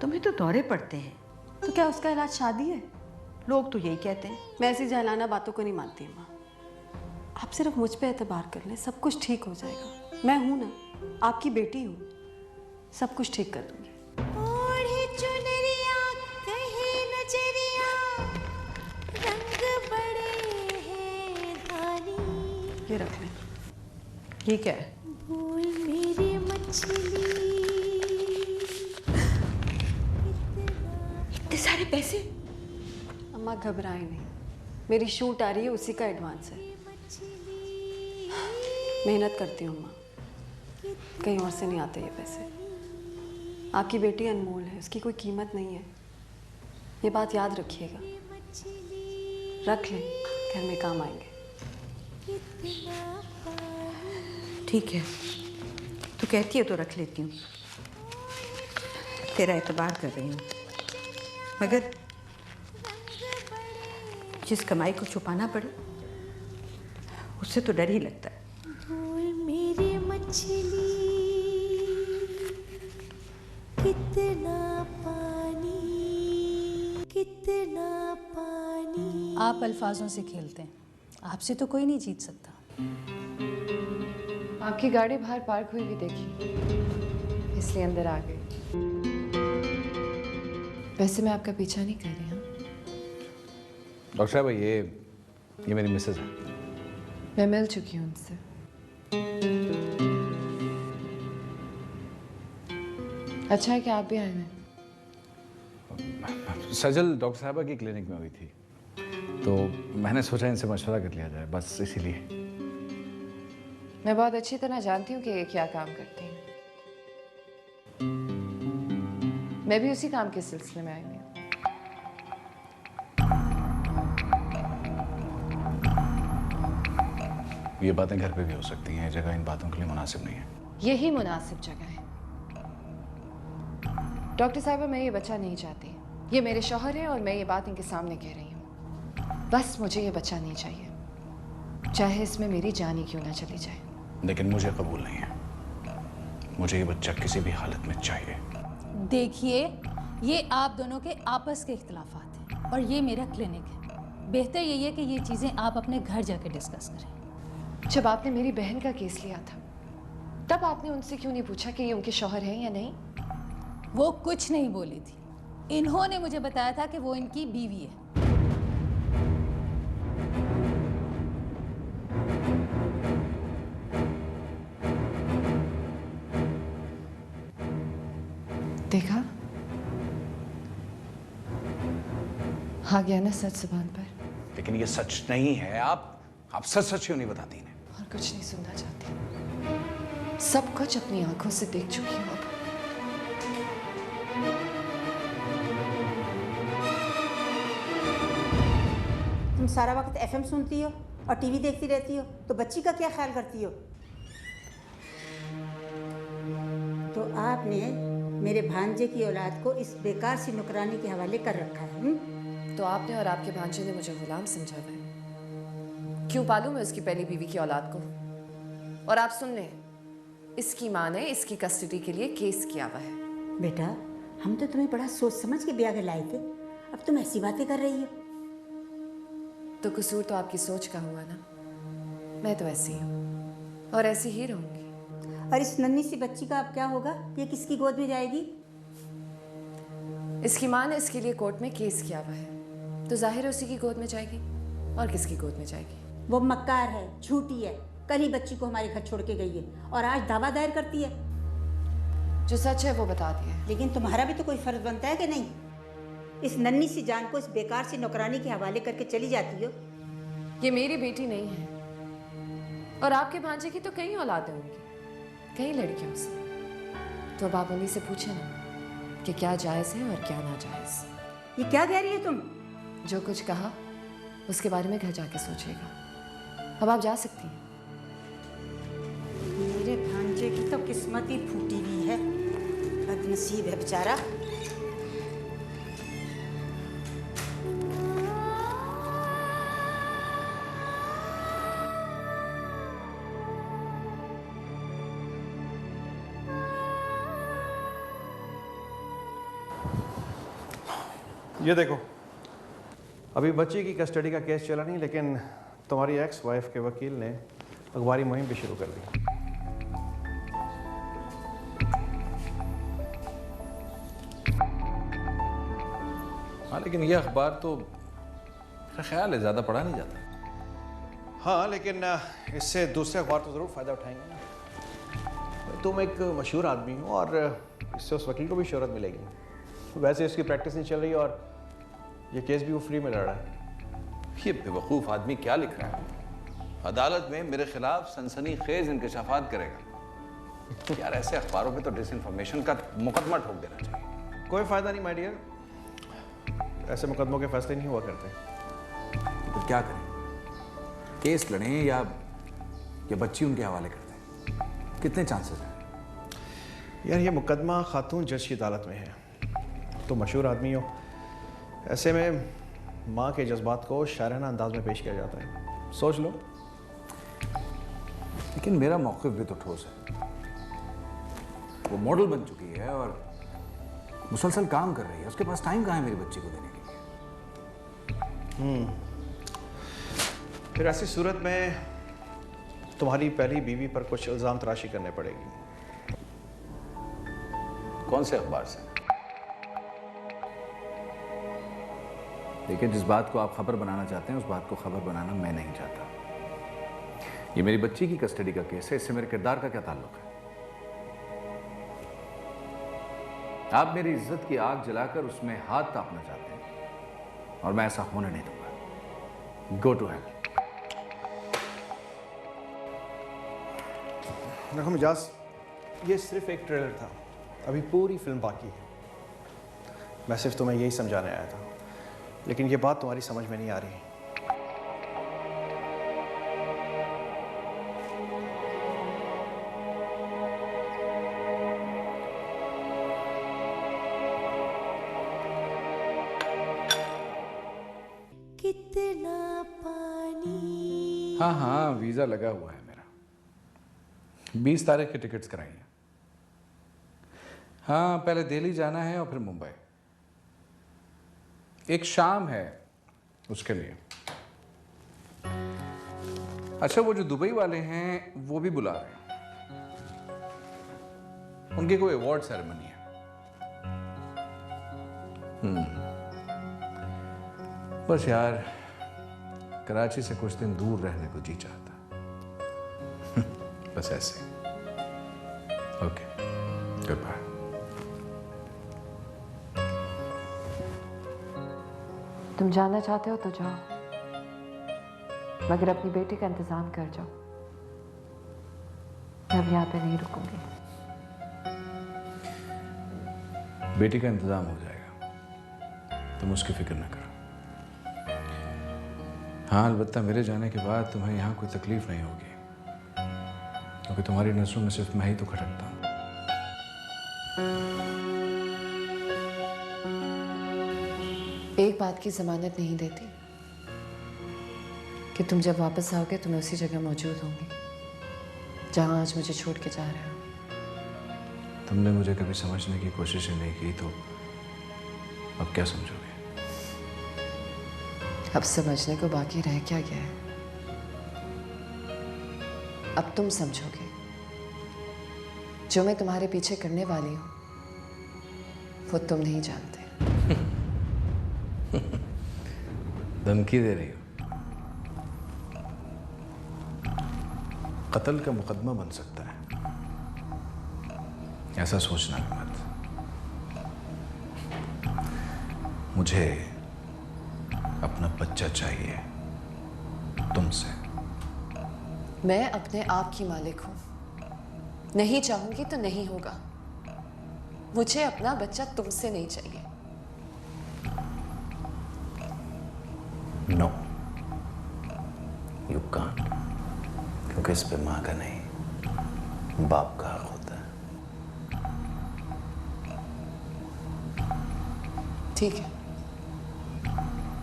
तुम्हें तो दौरे पड़ते हैं। तो क्या उसका इलाज शादी है? लोग तो यही कहते हैं। मैं ऐसी जहलाना बातों को नहीं मानती अम्मा। आप सिर्फ मुझ पे एतबार कर लें, सब कुछ ठीक हो जाएगा। मैं हूं ना, आपकी बेटी हूं, सब कुछ ठीक कर दूंगी। ये रख लें। ये क्या है? बोल मेरी मछली। इतने सारे पैसे? अम्मा घबराए नहीं, मेरी शूट आ रही है, उसी का एडवांस है। मेहनत करती हूँ अम्मा, कहीं और से नहीं आते ये पैसे। आपकी बेटी अनमोल है, उसकी कोई कीमत नहीं है, ये बात याद रखिएगा। रख लें, घर में काम आएंगे। ठीक है, तू कहती है तो रख लेती हूँ। तेरा एतबार कर रही हूँ, मगर जिस कमाई को छुपाना पड़े उससे तो डर ही लगता है। बोल मेरी मछली, कितना पानी, कितना पानी। आप अल्फाजों से खेलते हैं, आपसे तो कोई नहीं जीत सकता। आपकी गाड़ी बाहर पार्क हुई भी देखी, इसलिए अंदर आ गई। वैसे मैं आपका पीछा नहीं कर रही हूँ। डॉक्टर साहब, ये मेरी मिसेज है। मैं मिल चुकी हूँ उनसे। अच्छा है कि आप भी आए हैं। सजल डॉक्टर साहबा की क्लिनिक में हुई थी, तो मैंने सोचा इनसे मशवरा कर लिया जाए, बस इसीलिए। मैं बहुत अच्छी तरह जानती हूँ कि ये क्या काम करती हैं। मैं भी उसी काम के सिलसिले में आई हूँ। ये बातें घर पे भी हो सकती हैं, जगह इन बातों के लिए मुनासिब नहीं है। यही मुनासिब जगह है। डॉक्टर साहबा, मैं ये बच्चा नहीं चाहती। ये मेरे शौहर हैं और मैं ये बात इनके सामने कह रही हूँ। बस मुझे ये बच्चा नहीं चाहिए, चाहे इसमें मेरी जान ही क्यों ना चली जाए। लेकिन मुझे कबूल नहीं है, मुझे ये बच्चा किसी भी हालत में चाहिए। देखिए, ये आप दोनों के आपस के इख्तिलाफात हैं और ये मेरा क्लिनिक है। बेहतर यही है कि ये चीज़ें आप अपने घर जाके डिस्कस करें। जब आपने मेरी बहन का केस लिया था, तब आपने उनसे क्यों नहीं पूछा कि ये उनके शौहर हैं या नहीं? वो कुछ नहीं बोली थी, इन्होंने मुझे बताया था कि वो इनकी बीवी है। देखा, आ गया ना सच जुबान पर। लेकिन ये सच नहीं है। आप सच सच क्यों नहीं बताती इन्हें? और कुछ नहीं सुनना चाहती। सब कुछ अपनी आंखों से देख चुकी हूँ अब। तुम सारा वक्त एफएम सुनती हो और टीवी देखती रहती हो, तो बच्ची का क्या ख्याल करती हो? तो आपने मेरे भांजे की औलाद को इस बेकार सी नौकरानी के हवाले कर रखा है। तो आपने और आपके भांजे ने मुझे गुलाम समझा हुआ है। क्यों पालूं मैं उसकी पहली बीवी की औलाद को? और आप सुन लें, इसकी माँ ने इसकी कस्टडी के लिए केस किया हुआ है। बेटा, हम तो तुम्हें बड़ा सोच समझ के ब्याह लाए थे, अब तुम ऐसी बातें कर रही हो। तो कसूर तो आपकी सोच का हुआ ना। मैं तो ऐसी हूँ और ऐसी ही रहूंगी। और इस नन्ही सी बच्ची का अब क्या होगा? ये किसकी गोद में जाएगी? इसकी माँ ने इसके लिए कोर्ट में केस किया हुआ है, तो जाहिर है उसी की गोद में जाएगी। और किसकी गोद में जाएगी? वो मक्कार है, झूठी है। कल ही बच्ची को हमारे घर छोड़ के गई है और आज दावा दायर करती है। जो सच है वो बता दिया। लेकिन तुम्हारा भी तो कोई फर्ज बनता है कि नहीं? इस नन्ही सी जान को इस बेकार सी नौकरानी के हवाले करके चली जाती हो। ये मेरी बेटी नहीं है, और आपके भांजे की तो कई औलादें होंगी, कई लड़कियों से। तो अब आप उन्हीं से पूछे ना कि क्या जायज़ है और क्या नाजायज़। ये क्या कह रही है तुम? जो कुछ कहा उसके बारे में घर जाके सोचिएगा। अब आप जा सकती हैं। मेरे भांजे की तो किस्मत ही फूटी हुई है, बदनसीब है बेचारा। ये देखो, अभी बच्ची की कस्टडी का केस चला नहीं, लेकिन तुम्हारी एक्स वाइफ के वकील ने अखबारी मुहिम भी शुरू कर दी। हाँ, लेकिन ये अखबार तो मेरा ख्याल है ज़्यादा पढ़ा नहीं जाता। हाँ, लेकिन इससे दूसरे अखबार तो ज़रूर फ़ायदा उठाएंगे ना। तुम एक मशहूर आदमी हो और इससे उस वकील को भी शोहरत मिलेगी। वैसे इसकी प्रैक्टिस नहीं चल रही और ये केस भी वो फ्री में लड़ रहा है। ये बेवकूफ़ आदमी क्या लिख रहा है? अदालत में मेरे खिलाफ सनसनीखेज इंकशाफात करेगा। यार, ऐसे अखबारों पे तो डिसइंफॉर्मेशन का मुकदमा ठोक देना चाहिए। कोई फ़ायदा नहीं माय डियर, ऐसे मुकदमों के फैसले नहीं हुआ करते। तो क्या करें? केस लड़ें या बच्ची उनके हवाले कर दें? कितने चांसेस हैं? यार, ये मुकदमा खातून जज की अदालत में है। तो मशहूर आदमी हो, ऐसे में माँ के जज्बात को शायराना अंदाज में पेश किया जाता है। सोच लो। लेकिन मेरा मौक़िफ़ भी तो ठोस है। वो मॉडल बन चुकी है और मुसलसल काम कर रही है। उसके पास टाइम कहाँ है मेरी बच्ची को देने के लिए? फिर ऐसी सूरत में तुम्हारी पहली बीवी पर कुछ इल्ज़ाम तराशी करने पड़ेगी। कौन से अखबार से? देखिए, जिस बात को आप खबर बनाना चाहते हैं उस बात को खबर बनाना मैं नहीं चाहता। ये मेरी बच्ची की कस्टडी का केस है, इससे मेरे किरदार का क्या ताल्लुक है? आप मेरी इज्जत की आग जलाकर उसमें हाथ तापना चाहते हैं और मैं ऐसा होने नहीं दूंगा। Go to hell. देखो मिजाज, ये सिर्फ एक ट्रेलर था, अभी पूरी फिल्म बाकी है। मैं सिर्फ तुम्हें यही समझाने आया था, लेकिन ये बात तुम्हारी समझ में नहीं आ रही। कितना पानी। हाँ हाँ, वीज़ा लगा हुआ है मेरा। 20 तारीख की टिकट्स कराई हैं। हाँ, पहले दिल्ली जाना है और फिर मुंबई। एक शाम है उसके लिए। अच्छा, वो जो दुबई वाले हैं वो भी बुला रहे हैं। उनकी कोई अवार्ड सेरेमनी है। बस यार कराची से कुछ दिन दूर रहने को जी चाहता। बस ऐसे। Okay, good bye. तुम जाना चाहते हो तो जाओ, मगर अपनी बेटी का इंतजाम कर जाओ। मैं अब यहाँ पे नहीं रुकूंगी। बेटी का इंतजाम हो जाएगा, तुम उसकी फिक्र न करो। हाँ, अलबत्ता मेरे जाने के बाद तुम्हें यहाँ कोई तकलीफ नहीं होगी, क्योंकि तुम्हारी नसों में सिर्फ मैं ही तो खटकता हूँ। एक बात की जमानत नहीं देती कि तुम जब वापस आओगे तो मैं उसी जगह मौजूद होंगी जहां आज मुझे छोड़ के जा रहे हो। तुमने मुझे कभी समझने की कोशिश ही नहीं की, तो अब क्या समझोगे? अब समझने को बाकी रह क्या गया है? अब तुम समझोगे जो मैं तुम्हारे पीछे करने वाली हूं वो तुम नहीं जानते। धमकी दे रही हो? कत्ल का मुकदमा बन सकता है, ऐसा सोचना भी मत। मुझे अपना बच्चा चाहिए तुमसे। मैं अपने आप की मालिक हूं, नहीं चाहूंगी तो नहीं होगा। मुझे अपना बच्चा तुमसे नहीं चाहिए। नो, यू कांट, क्योंकि इस पे माँ का नहीं बाप का हक होता है। ठीक है,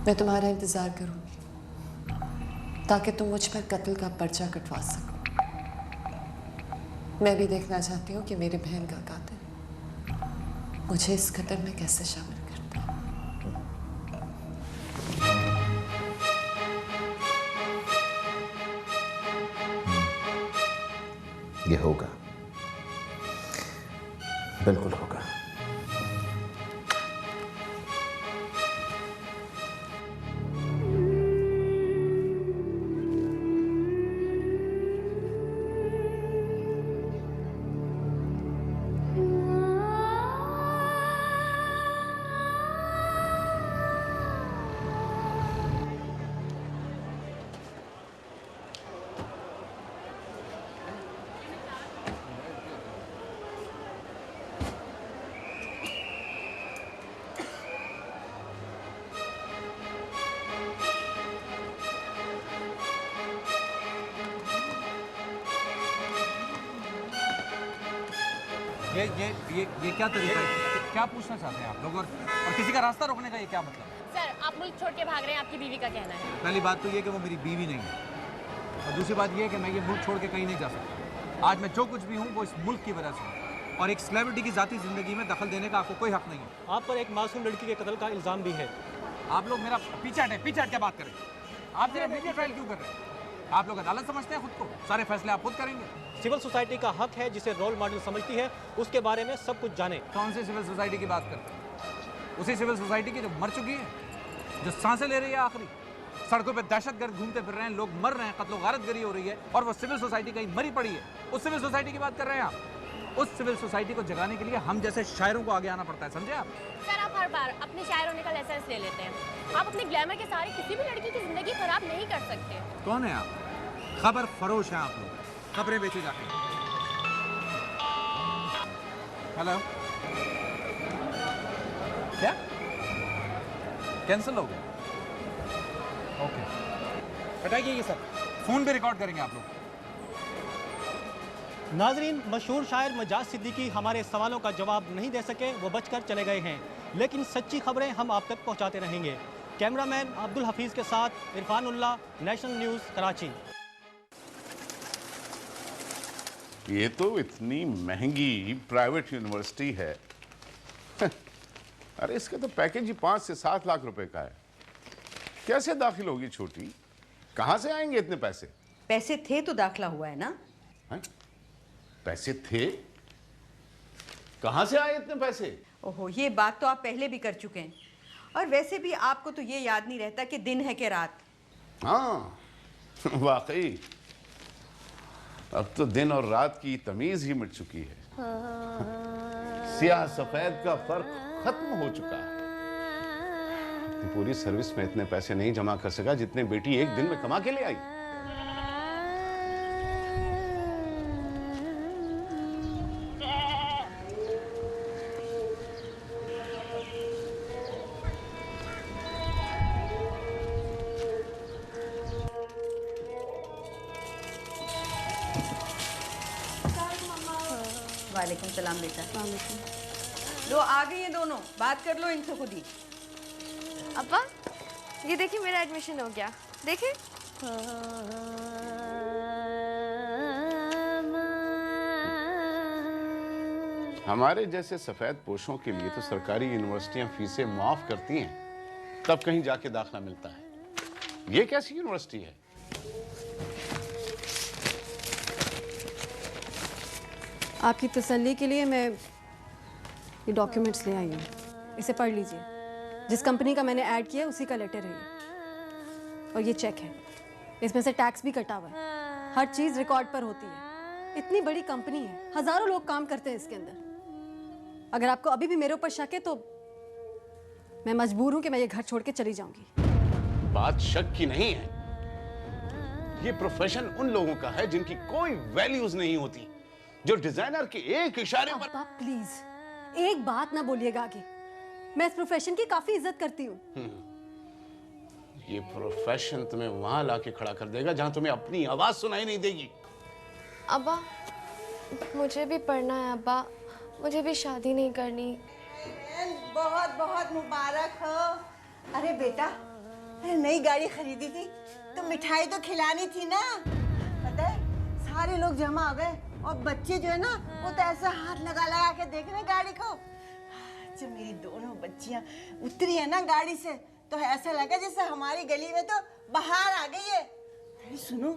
मैं तुम्हारा इंतजार करूंगी ताकि तुम मुझ पर कत्ल का पर्चा कटवा सको। मैं भी देखना चाहती हूँ कि मेरी बहन का कातिल मुझे इस कत्ल में कैसे शामिल करता है। ये होगा, बिल्कुल होगा। ये क्या तरीका है? क्या पूछना चाहते हैं आप लोग? और किसी का रास्ता रोकने का ये क्या मतलब? सर, आप मुल्क छोड़ के भाग रहे हैं, आपकी बीवी का कहना है। पहली बात तो ये कि वो मेरी बीवी नहीं है, और दूसरी बात ये कि मैं ये मुल्क छोड़ के कहीं नहीं जा सकता। आज मैं जो कुछ भी हूँ वो इस मुल्क की वजह से हूँ, और एक सेलिब्रिटी की ज़ाती ज़िंदगी में दखल देने का आपको कोई हक नहीं है। आप पर एक मासूम लड़की के कत्ल का इल्ज़ाम भी है। आप लोग मेरा पीछे हटे क्या बात करें? आप जरा मीडिया ट्रायल क्यों कर रहे हैं? आप लोग अदालत समझते हैं खुद को? सारे फैसले आप खुद करेंगे? सिविल सोसाइटी का हक है, जिसे रोल मॉडल समझती है, उसके बारे में सब कुछ जाने। कौन सी सिविल सोसाइटी की बात करते हैं? उसी सिविल सोसाइटी की जो मर चुकी है, जो सांसें ले रही है आखिरी। सड़कों पे दहशतगर्द घूमते फिर रहे हैं, लोग मर रहे हैं, कत्लो गारतगरी हो रही है, और वो सिविल सोसाइटी कहीं मरी पड़ी है। उस सिविल सोसाइटी की बात कर रहे हैं आप? उस सिविल सोसाइटी को जगाने के लिए हम जैसे शायरों को आगे आना पड़ता है, समझे आप? सर, आप हर बार अपने शायर होने का लाइसेंस ले लेते हैं। आप अपने ग्लैमर के सहारे किसी भी लड़की की जिंदगी खराब नहीं कर सकते। कौन है आप? खबर फरोश है आप लोग, खबरें बेचे जाते हैं। हेलो, क्या कैंसिल हो गया? ओके, हटाइए ये सब, फोन पे रिकॉर्ड करेंगे आप लोग। नाजरीन, मशहूर शायर मजाज सिद्दीकी हमारे सवालों का जवाब नहीं दे सके, वो बचकर चले गए हैं, लेकिन सच्ची खबरें हम आप तक पहुंचाते रहेंगे। कैमरामैन अब्दुल हफीज़ के साथ इरफानुल्लाह, नेशनल न्यूज़, कराची। ये तो इतनी महंगी प्राइवेट यूनिवर्सिटी है। अरे इसका तो पैकेज ही 5 से 7 लाख रुपए का है। कैसे दाखिल होगी छोटी? कहां से आएंगे इतने पैसे? पैसे थे तो दाखिला हुआ है ना। है? पैसे थे? कहां से आए इतने पैसे? ओहो, ये बात तो आप पहले भी कर चुके हैं। और वैसे भी आपको तो ये याद नहीं रहता कि दिन है कि रात। हाँ वाकई अब तो दिन और रात की तमीज ही मिट चुकी है। सियाह सफेद का फर्क खत्म हो चुका है। पूरी सर्विस में इतने पैसे नहीं जमा कर सका जितने बेटी एक दिन में कमा के ले आई। वालेकुम सलाम बेटा। लो आ गई हैं दोनों, बात कर लो इनसे खुद ही। अब्बा ये देखिए मेरा एडमिशन हो गया, देखिए। हमारे जैसे सफेद पोशों के लिए तो सरकारी यूनिवर्सिटियां फीसें माफ करती हैं, तब कहीं जाके दाखिला मिलता है। ये कैसी यूनिवर्सिटी है? आपकी तसल्ली के लिए मैं ये डॉक्यूमेंट्स ले आई हूँ, इसे पढ़ लीजिए। जिस कंपनी का मैंने ऐड किया उसी का लेटर है ये, और ये चेक है, इसमें से टैक्स भी कटा हुआ है। हर चीज़ रिकॉर्ड पर होती है। इतनी बड़ी कंपनी है, हजारों लोग काम करते हैं इसके अंदर। अगर आपको अभी भी मेरे ऊपर शक है तो मैं मजबूर हूँ कि मैं ये घर छोड़ के चली जाऊंगी। बात शक की नहीं है, ये प्रोफेशन उन लोगों का है जिनकी कोई वैल्यूज नहीं होती, जो डिजाइनर के एक इशारे पर। प्लीज एक बात ना बोलिएगा आगे। मैं इस प्रोफेशन की काफी इज्जत करती हूँ। ये प्रोफेशन तुम्हें वहां लाके खड़ा कर देगा जहां तुम्हें अपनी आवाज सुनाई नहीं देगी। अब्बा मुझे भी पढ़ना है अब्बा, मुझे भी शादी नहीं करनी। बहुत बहुत मुबारक हो। अरे बेटा, अरे नई गाड़ी खरीदी थी तो मिठाई तो खिलानी थी ना। पता है सारे लोग जमा हो गए और बच्चे जो है ना वो तो ऐसा हाथ लगा लगा के देख रहे गाड़ी को। जब मेरी दोनों बच्चियां उतरी है ना गाड़ी से तो ऐसा लगा जैसे हमारी गली में तो बाहर आ गई है। अरे सुनो,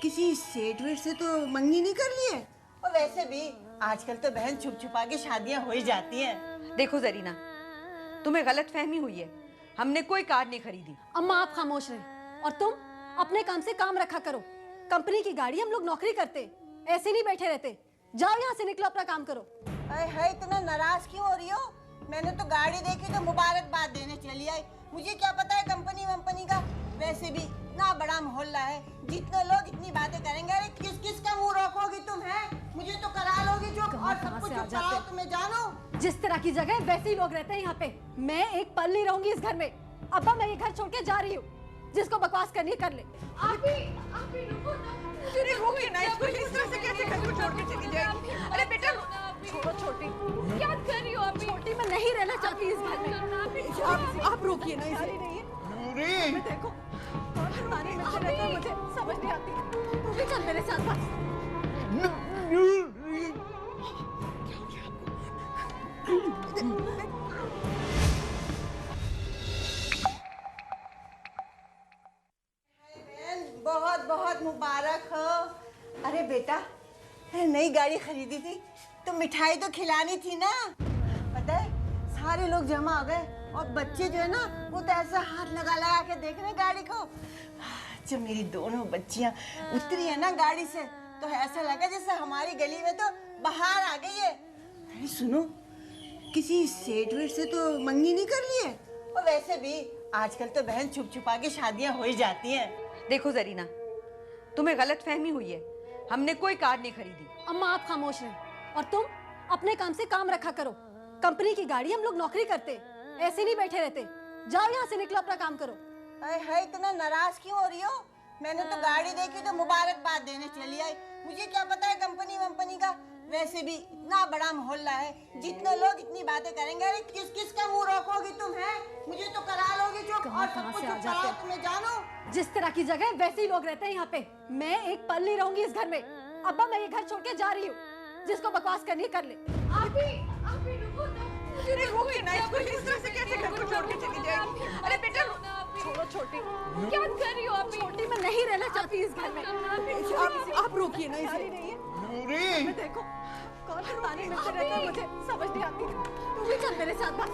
किसी सेठ वेठ से तो मंगनी नहीं कर ली है? और वैसे भी आजकल तो बहन छुप छुपा के शादियां हो ही जाती हैं। देखो जरीना, तुम्हें गलत फहमी हुई है, हमने कोई कार नहीं खरीदी। अम्मा आप खामोश रहे और तुम अपने काम से काम रखा करो। कंपनी की गाड़ी, हम लोग नौकरी करते, ऐसे नहीं बैठे रहते। जाओ यहाँ से, निकलो, अपना काम करो। है इतना नाराज क्यों हो रही हो? मैंने तो गाड़ी देखी तो मुबारकबाद देने चली आई। मुझे क्या पता है कंपनी वंपनी का। वैसे भी इतना बड़ा मोहल्ला है, जितने लोग इतनी बातें करेंगे। अरे किस किस का मुंह रोकोगी तुम? है मुझे तो करा लोगी जो, और सब कुछ चुप तुम्हें जानो। जिस तरह की जगह वैसे ही लोग रहते हैं यहाँ पे। मैं एक पल नहीं रहूंगी इस घर में। अब्बा मैं ये घर छोड़ के जा रही हूँ, जिसको बकवास करनी कर ले। आप ही रुको ना, मुझे रोकिए ना, इसको इस तरह से कैसे घर को छोड़ के चली जाएगी? अरे बेटा छोड़ो छोटी, क्या कर रही हो आप? छोटी मैं नहीं रहना चाहती इस घर में। आप रोकिए ना इसे। नूरी देखो ताने में से रहता है, मुझे समझ नहीं आती। तू भी चल मेरे साथ बस। बहुत बहुत मुबारक हो। अरे बेटा, अरे नई गाड़ी खरीदी थी तो मिठाई तो खिलानी थी ना। पता है सारे लोग जमा हो गए और बच्चे जो है ना वो तो ऐसा हाथ लगा लगा के देख रहे गाड़ी को। जब मेरी दोनों बच्चियां उतरी है ना गाड़ी से तो ऐसा लगा जैसे हमारी गली में तो बाहर आ गई है। अरे सुनो, किसी सेठ वेठ से तो मंगनी नहीं कर ली है? और वैसे भी आजकल तो बहन छुप छुपा के शादियां हो ही जाती हैं। देखो जरीना, तुम्हें गलत फहमी हुई है, हमने कोई कार नहीं खरीदी। अम्मा आप खामोश रहे और तुम अपने काम से काम रखा करो। कंपनी की गाड़ी, हम लोग नौकरी करते, ऐसे नहीं बैठे रहते। जाओ यहाँ से, निकलो, अपना काम करो। है इतना नाराज क्यों हो रही हो? मैंने तो गाड़ी देखी तो मुबारकबाद देने चली आई। मुझे क्या पता है कंपनी वंपनी का। वैसे भी इतना बड़ा मोहल्ला है, जितने लोग इतनी बातें करेंगे। अरे किस किस का मुंह रोकोगी तुम? है मुझे तो करा लोगी जो, और सब कुछ चुप तुम्हें जानो। जिस तरह की जगह वैसे ही लोग रहते हैं यहाँ पे। मैं एक पल नहीं रहूंगी इस घर में। अब्बा मैं ये घर छोड़ के जा रही हूँ, जिसको बकवास करनी कर ले। आप ही रुको ना, मुझे रोकिए ना, इसको इस तरह से कैसे घर को छोड़ के चली जाएगी? अरे बेटा छोड़ो छोटी, क्या कर रही हो आप? छोटी मैं नहीं रहना चाहती इस घर में। आप रोकिए ना इसे। नूरी देखो कौन ताने में से रहता है, मुझे समझ नहीं आती। तू भी चल मेरे साथ बस।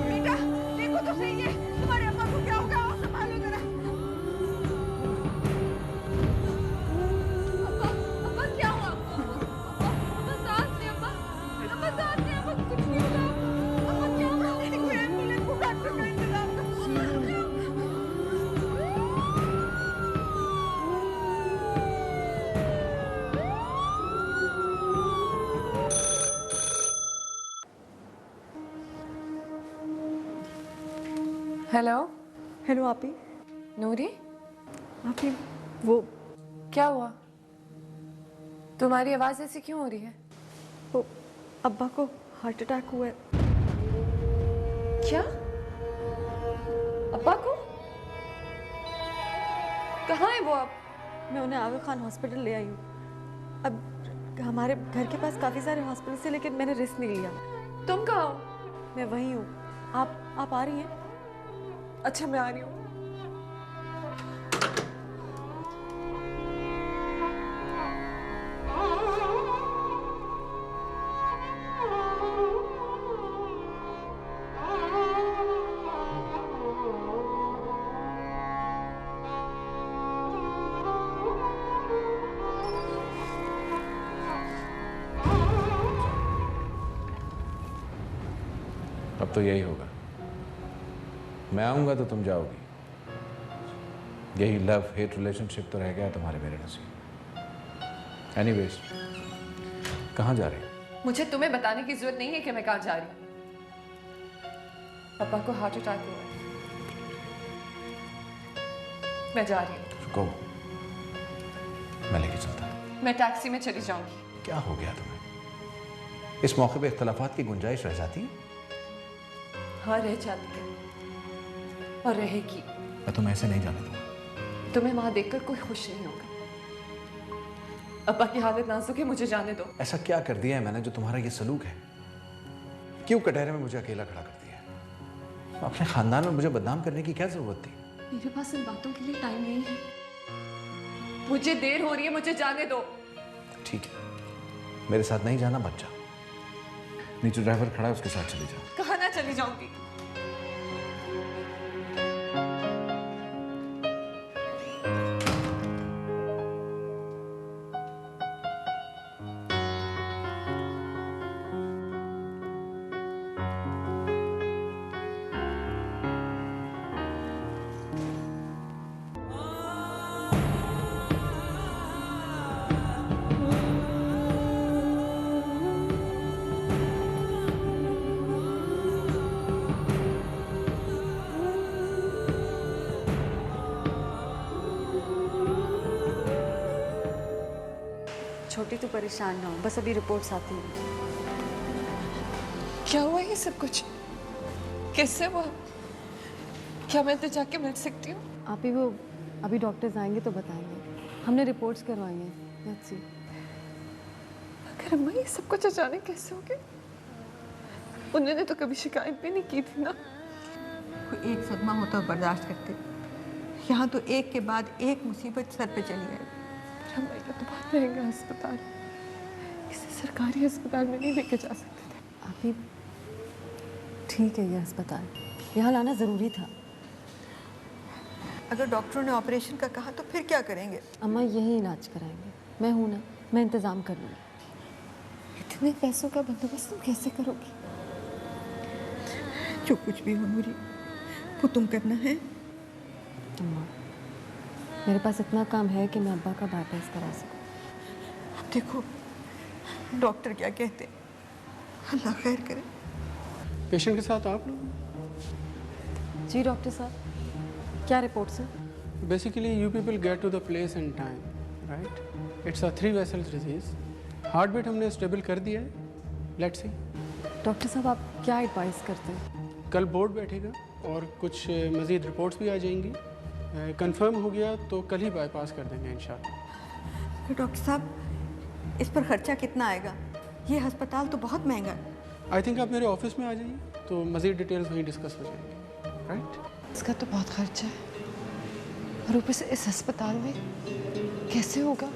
बेटा देखो तो सही है, तुम्हारे अम्मा को क्या होगा? आओ संभालो जरा। अब्बा क्या हुआ? अब्बा सांस ले, अब्बा सांस ले, अब्बा कुछ नहीं हुआ। अब्बा क्या हुआ? कोई एम्बुलेंस को डॉक्टर का इंतजाम करो। हेलो हेलो आपी। नूरी, आपी वो क्या हुआ? तुम्हारी आवाज़ ऐसी क्यों हो रही है? वो अब्बा को हार्ट अटैक हुआ है। क्या? अब्बा को? कहाँ है वो अब? मैं उन्हें आगा खान हॉस्पिटल ले आई हूँ। अब हमारे घर के पास काफ़ी सारे हॉस्पिटल से, लेकिन मैंने रिस्क नहीं लिया। तुम कहाँ हो? मैं वहीं हूँ। आप आ रही हैं? अच्छा, मैं आ रही हूँ। अब तो यही होगा, मैं आऊंगा तो तुम जाओगी। यही लव हेट रिलेशनशिप तो रह गया तुम्हारे मेरे नसीब। एनीवेज, कहाँ जा रही हो? मुझे तुम्हें बताने की जरूरत नहीं है कि मैं कहाँ जा रही हूँ। पापा को हार्ट अटैक हुआ है, मैं जा रही हूँ। रुको, मैं लेके चलता। मैं टैक्सी में चली जाऊंगी। क्या हो गया तुम्हें? इस मौके पे इख्तलाफात की गुंजाइश रह जाती है? हाँ, रह जाती है और रहेगी। मैं तुम्हें ऐसे नहीं जाने दूंगा। तुम्हें वहां देखकर कोई खुश नहीं होगा। अब्बा की हालत नाजुक है, मुझे जाने दो। ऐसा क्या कर दिया है मैंने जो तुम्हारा ये सलूक है? क्यों कटहरे में मुझे अकेला खड़ा कर दिया है? अपने खानदान में मुझे बदनाम करने की क्या जरूरत थी? मेरे पास इन बातों के लिए टाइम नहीं है। मुझे देर हो रही है, मुझे जाने दो। ठीक है, मेरे साथ नहीं जाना, मत जाओ। नीचे ड्राइवर खड़ा है, उसके साथ चली जाओ। कहाँ ना चली जाऊंगी? छोटी तो परेशान ना हो, बस अभी रिपोर्ट्स आती हैं। क्या हुआ ये सब कुछ? कैसे हुआ? क्या मैं तो जाके मिल सकती हूँ? आप ही वो अभी डॉक्टर्स आएंगे तो बताएंगे। हमने रिपोर्ट्स करवाई हैं। Let's see. अगर अम्मा ये सब कुछ अचानक कैसे हो गया? उन्होंने तो कभी शिकायत भी नहीं की थी ना। कोई एक सदमा हो तो बर्दाश्त करते, यहाँ तो एक के बाद एक मुसीबत सर पे चली है। अम्मा का तो बहुत महंगा अस्पताल, इसे सरकारी अस्पताल में नहीं लेके जा सकते थे। आप ही ठीक है, ये अस्पताल यहाँ लाना ज़रूरी था। अगर डॉक्टरों ने ऑपरेशन का कहा तो फिर क्या करेंगे? अम्मा यही इलाज कराएंगे। मैं हूँ ना, मैं इंतज़ाम कर लूँगी। इतने पैसों का बंदोबस्त तुम कैसे करोगी? जो कुछ भी हो नूरी, वो तुम करना है। अम्मा, मेरे पास इतना काम है कि मैं अब्बा का बाईपास करा सकूं। अब देखो डॉक्टर क्या कहते हैं, अल्लाह खैर करे। पेशेंट के साथ आप लोग? जी डॉक्टर साहब, क्या रिपोर्ट्स हैं? Basically, you people get to the place in time, right? It's a 3 vessels disease. Heart beat हमने स्टेबल कर दिया है। Let's see. डॉक्टर साहब, आप क्या एडवाइस करते हैं? कल बोर्ड बैठेगा और कुछ मज़ीद रिपोर्ट्स भी आ जाएंगी। कंफर्म हो गया तो कल ही बाईपास कर देंगे इंशाल्लाह। तो डॉक्टर साहब, इस पर खर्चा कितना आएगा? ये अस्पताल तो बहुत महंगा है। आई थिंक आप मेरे ऑफिस में आ जाइए तो मज़ीद डिटेल्स वहीं डिस्कस हो जाएंगी। राइट? इसका तो बहुत खर्चा है और ऊपर से इस अस्पताल में कैसे होगा?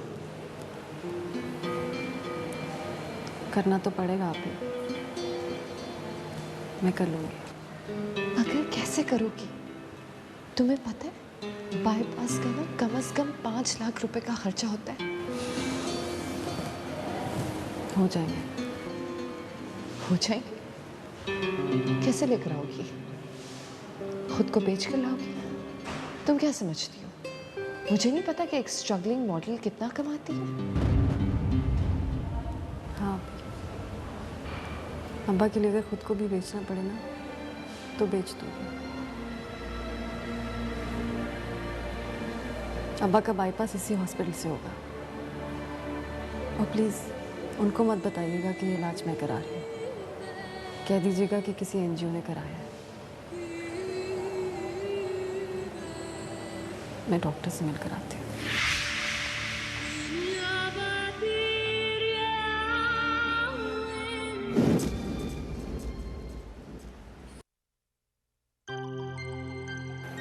करना तो पड़ेगा आप ही। मैं कर लूँगी। मगर कैसे करोगी? तुम्हें पता है बाईपास का ना कम से कम 5 लाख रुपए का खर्चा होता है। हो जाएंगे। हो जाएंगे? कैसे लेकर आओगी? खुद को बेच कर लाओगी? तुम क्या समझती हो? मुझे नहीं पता कि एक स्ट्रगलिंग मॉडल कितना कमाती है। हाँ, अब्बा के लिए अगर खुद को भी बेचना पड़े ना तो बेच दूँगी। अब्बा का बाईपास इसी हॉस्पिटल से होगा। और प्लीज़ उनको मत बताइएगा कि ये इलाज मैं करा रही हूँ। कह दीजिएगा कि किसी एनजीओ ने कराया है। मैं डॉक्टर से मिलकर आती हूँ।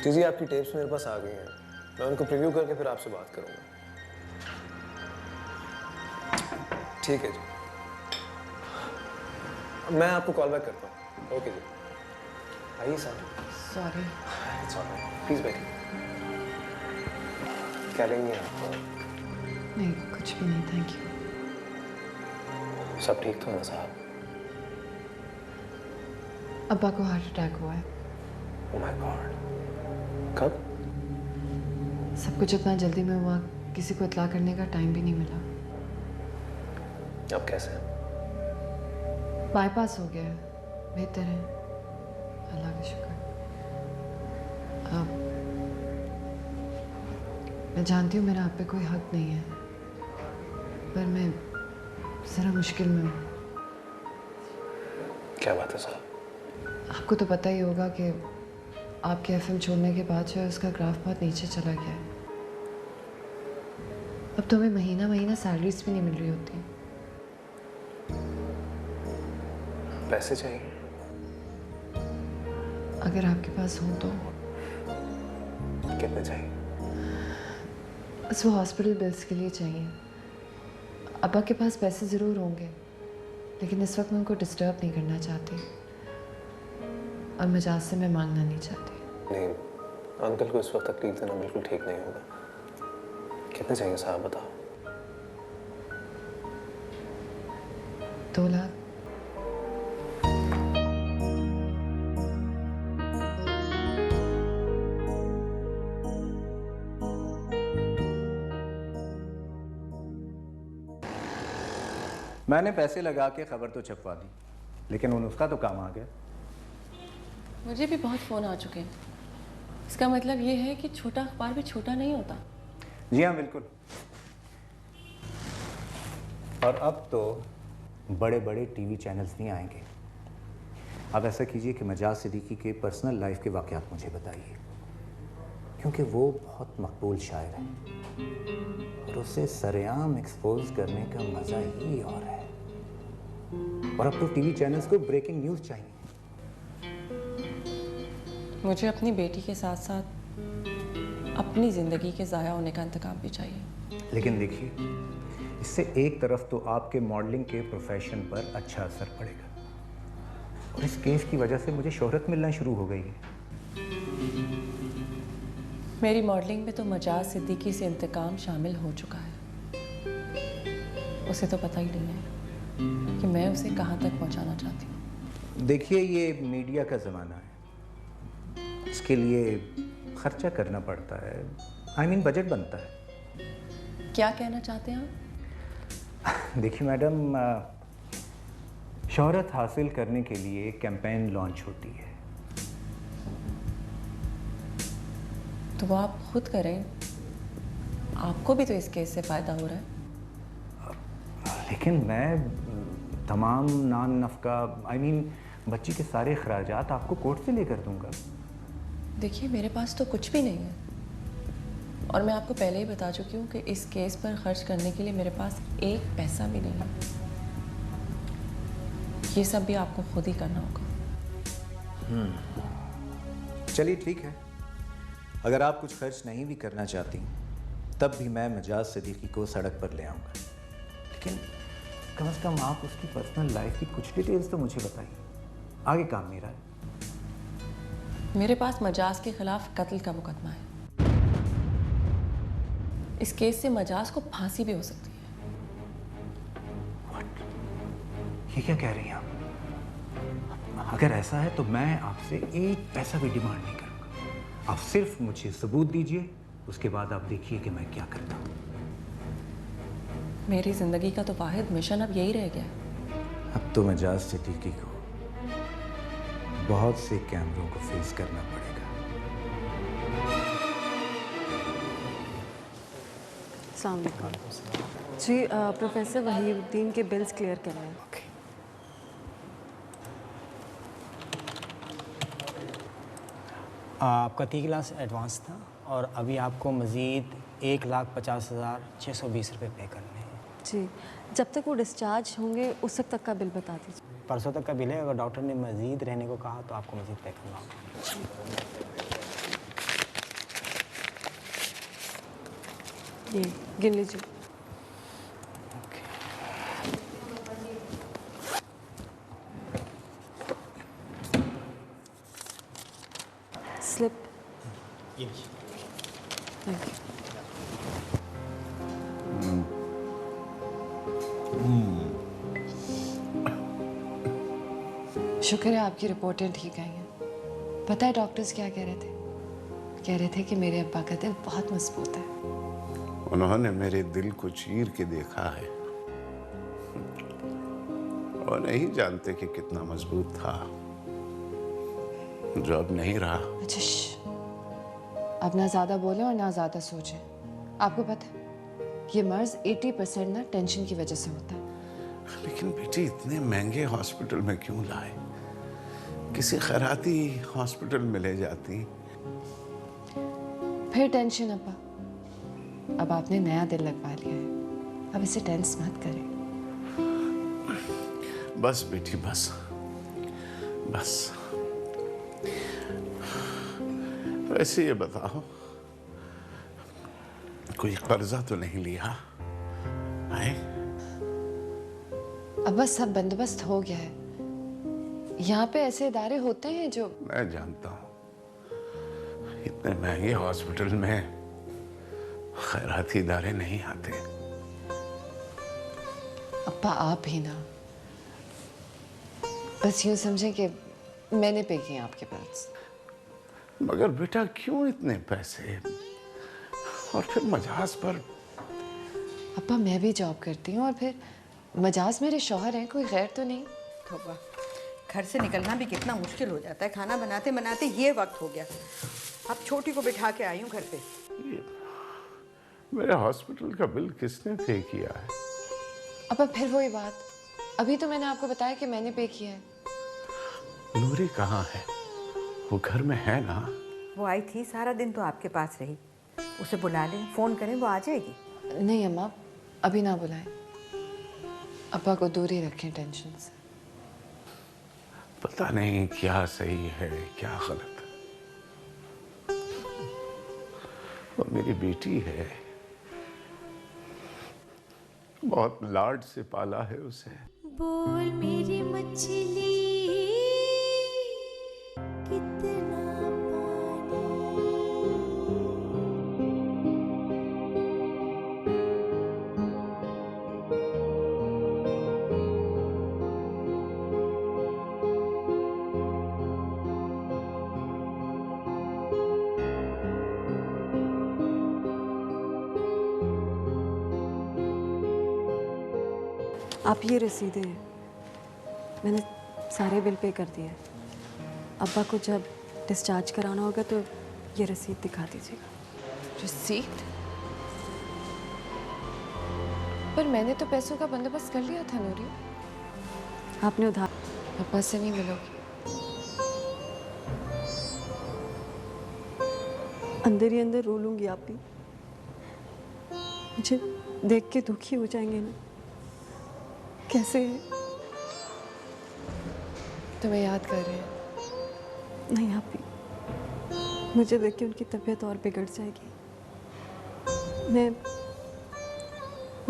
जी आपकी टेप्स मेरे पास आ गई हैं। मैं उनको प्रीव्यू करके फिर आपसे बात करूंगा। ठीक है जी, मैं आपको कॉल बैक करता हूँ। ओके जी, आइए sir. Sorry. It's alright, please बैठिए। क्या लेंगे आप? नहीं, कुछ भी नहीं, थैंक यू। सब ठीक तो है ना साहब? अब्बा को हार्ट अटैक हुआ है। ओह माय गॉड, कब? सब कुछ इतना जल्दी में हुआ, किसी को इत्ला करने का टाइम भी नहीं मिला। अब कैसे? बाईपास हो गया है, बेहतर है, अल्लाह का शुक्र। अब मैं जानती हूँ मेरा आप पे कोई हक नहीं है, पर मैं ज़रा मुश्किल में हूँ। क्या बात है साहब? आपको तो पता ही होगा कि आपके एफएम छोड़ने के बाद जो है उसका ग्राफ बहुत नीचे चला गया है। अब तो हमें महीना महीना सैलरीज भी नहीं मिल रही होती। पैसे चाहिए? अगर आपके पास हो तो। कितने चाहिए? बस वो हॉस्पिटल बिल्स के लिए चाहिए। अब्बा के पास पैसे ज़रूर होंगे, लेकिन इस वक्त मैं उनको डिस्टर्ब नहीं करना चाहती और मजाज से मैं मांगना नहीं चाहती। नहीं, अंकल को इस वक्त तकलीफ देना बिल्कुल ठीक नहीं होगा। कितने चाहिए साहब, बताओ। 2 लाख। मैंने पैसे लगा के खबर तो छपवा दी, लेकिन उन उसका तो काम आ गया। मुझे भी बहुत फ़ोन आ चुके हैं। इसका मतलब ये है कि छोटा अखबार भी छोटा नहीं होता। जी हाँ, बिल्कुल। और अब तो बड़े बड़े टीवी चैनल्स भी आएंगे। अब ऐसा कीजिए कि मजाज सिद्दीकी के पर्सनल लाइफ के वाक़यात मुझे बताइए, क्योंकि वो बहुत मकबूल शायर है और उसे सरेआम एक्सपोज करने का मज़ा ही और है। और अब तो टीवी चैनल्स को ब्रेकिंग न्यूज़ चाहिए। मुझे अपनी बेटी के साथ साथ अपनी ज़िंदगी के ज़ाया होने का इंतकाम भी चाहिए। लेकिन देखिए, इससे एक तरफ तो आपके मॉडलिंग के प्रोफेशन पर अच्छा असर पड़ेगा और इस केस की वजह से मुझे शोहरत मिलना शुरू हो गई है। मेरी मॉडलिंग में तो मजाज सिद्दीकी से इंतकाम शामिल हो चुका है। उसे तो पता ही नहीं है कि मैं उसे कहाँ तक पहुँचाना चाहती हूँ। देखिए, ये मीडिया का ज़माना है, इसके लिए खर्चा करना पड़ता है। I mean, बजट बनता है। क्या कहना चाहते हैं आप? देखिए मैडम, शोहरत हासिल करने के लिए कैंपेन लॉन्च होती है। तो वो आप खुद करें, आपको भी तो इस केस से फ़ायदा हो रहा है। लेकिन मैं तमाम नान नफ़का बच्ची के सारे अखराजात आपको कोर्ट से लेकर दूंगा। देखिए, मेरे पास तो कुछ भी नहीं है और मैं आपको पहले ही बता चुकी हूँ कि इस केस पर खर्च करने के लिए मेरे पास एक पैसा भी नहीं है। ये सब भी आपको खुद ही करना होगा। चलिए ठीक है, अगर आप कुछ खर्च नहीं भी करना चाहती तब भी मैं मजाज सिद्दीकी को सड़क पर ले आऊँगा। लेकिन कम से कम आप उसकी पर्सनल लाइफ की कुछ डिटेल्स तो मुझे बताइए। आगे काम मेरा है। मेरे पास मजाज के खिलाफ कत्ल का मुकदमा है। इस केस से मजाज को फांसी भी हो सकती है। ये क्या कह रही हैं आप? अगर ऐसा है तो मैं आपसे एक पैसा भी डिमांड नहीं करूंगा। आप सिर्फ मुझे सबूत दीजिए, उसके बाद आप देखिए कि मैं क्या करता हूं। मेरी जिंदगी का तो वाहिद मिशन अब यही रह गया। अब तो मजाज सिद्दीकी को बहुत से कैमरों को फेस करना पड़ेगा। अस्सलाम वालेकुम जी, प्रोफेसर वहीउद्दीन के बिल्स क्लियर कर रहे हैं। आपका 30 क्लास एडवांस था और अभी आपको मज़ीद 1,50,620 रुपये पे करने हैं। जी, जब तक वो डिस्चार्ज होंगे उस वक्त तक का बिल बता दीजिए। परसों तक का बिल है, अगर डॉक्टर ने मज़ीद रहने को कहा तो आपको मज़ीद पे करना होगा। ये गिन लीजिए। स्लिप। Thank you. शुक्र है आपकी रिपोर्टें ठीक आई हैं। पता है डॉक्टर्स क्या कह रहे थे? कह रहे थे कि मेरे अब्बा का दिल बहुत मजबूत है। उन्होंने मेरे दिल को चीर के देखा है और नहीं जानते कि कितना मजबूत था, जो अब नहीं रहा। अच्छा, अब ना ज़्यादा बोलें और ना ज़्यादा सोचें। आपको पता है ये मर्ज 80% ना टेंशन की वजह से होता है। लेकिन बेटी इतने महंगे हॉस्पिटल में क्यों लाए? किसी खैराती हॉस्पिटल में ले जाती। फिर टेंशन अब्बा। अब आपने नया दिल लगवा लिया है, अब इसे टेंस मत करें। बस बेटी बस बस। वैसे ये बताओ, कोई कर्जा तो नहीं लिया है? अब्बा सब बंदोबस्त हो गया है। यहाँ पे ऐसे इदारे होते हैं जो। मैं जानता हूँ, इतने महंगे हॉस्पिटल में खैराती इदारे नहीं आते। अब्बा आप ही ना, बस यूं समझें कि मैंने पे किए आपके पास। मगर बेटा क्यों इतने पैसे? और फिर मजाज पर। अब्बा मैं भी जॉब करती हूँ और फिर मजाज मेरे शौहर हैं, कोई गैर तो नहीं। तौबा, घर से निकलना भी कितना मुश्किल हो जाता है। खाना बनाते बनाते ये वक्त हो गया। अब छोटी को बिठा के आई हूँ घर पे। मेरे हॉस्पिटल का बिल किसने पे किया है? अब्बा फिर वही बात, अभी तो मैंने आपको बताया कि मैंने पे किया है। नूरी कहाँ है? वो घर में है ना? वो आई थी, सारा दिन तो आपके पास रही। उसे बुला लें, फोन करें, वो आ जाएगी। नहीं अम्मा, अभी ना बुलाएं। अब्बा को दूर ही रखें टेंशन से। पता नहीं क्या सही है क्या गलत। वो मेरी बेटी है, बहुत लाड से पाला है उसे। बोल मेरी मछली कितना आप ये रसीदें हैं, मैंने सारे बिल पे कर दिए। अब्बा को जब डिस्चार्ज कराना होगा तो ये रसीद दिखा दीजिएगा। रसीद? पर मैंने तो पैसों का बंदोबस्त कर लिया था नूरी। आपने उधार। अब्बा से नहीं मिलोगी। अंदर ही अंदर रो लूंगी आप भी। मुझे देख के दुखी हो जाएंगे ना। कैसे? तुम्हें याद कर रहे हैं? नहीं आप भी। मुझे देख के उनकी तबीयत और बिगड़ जाएगी। मैं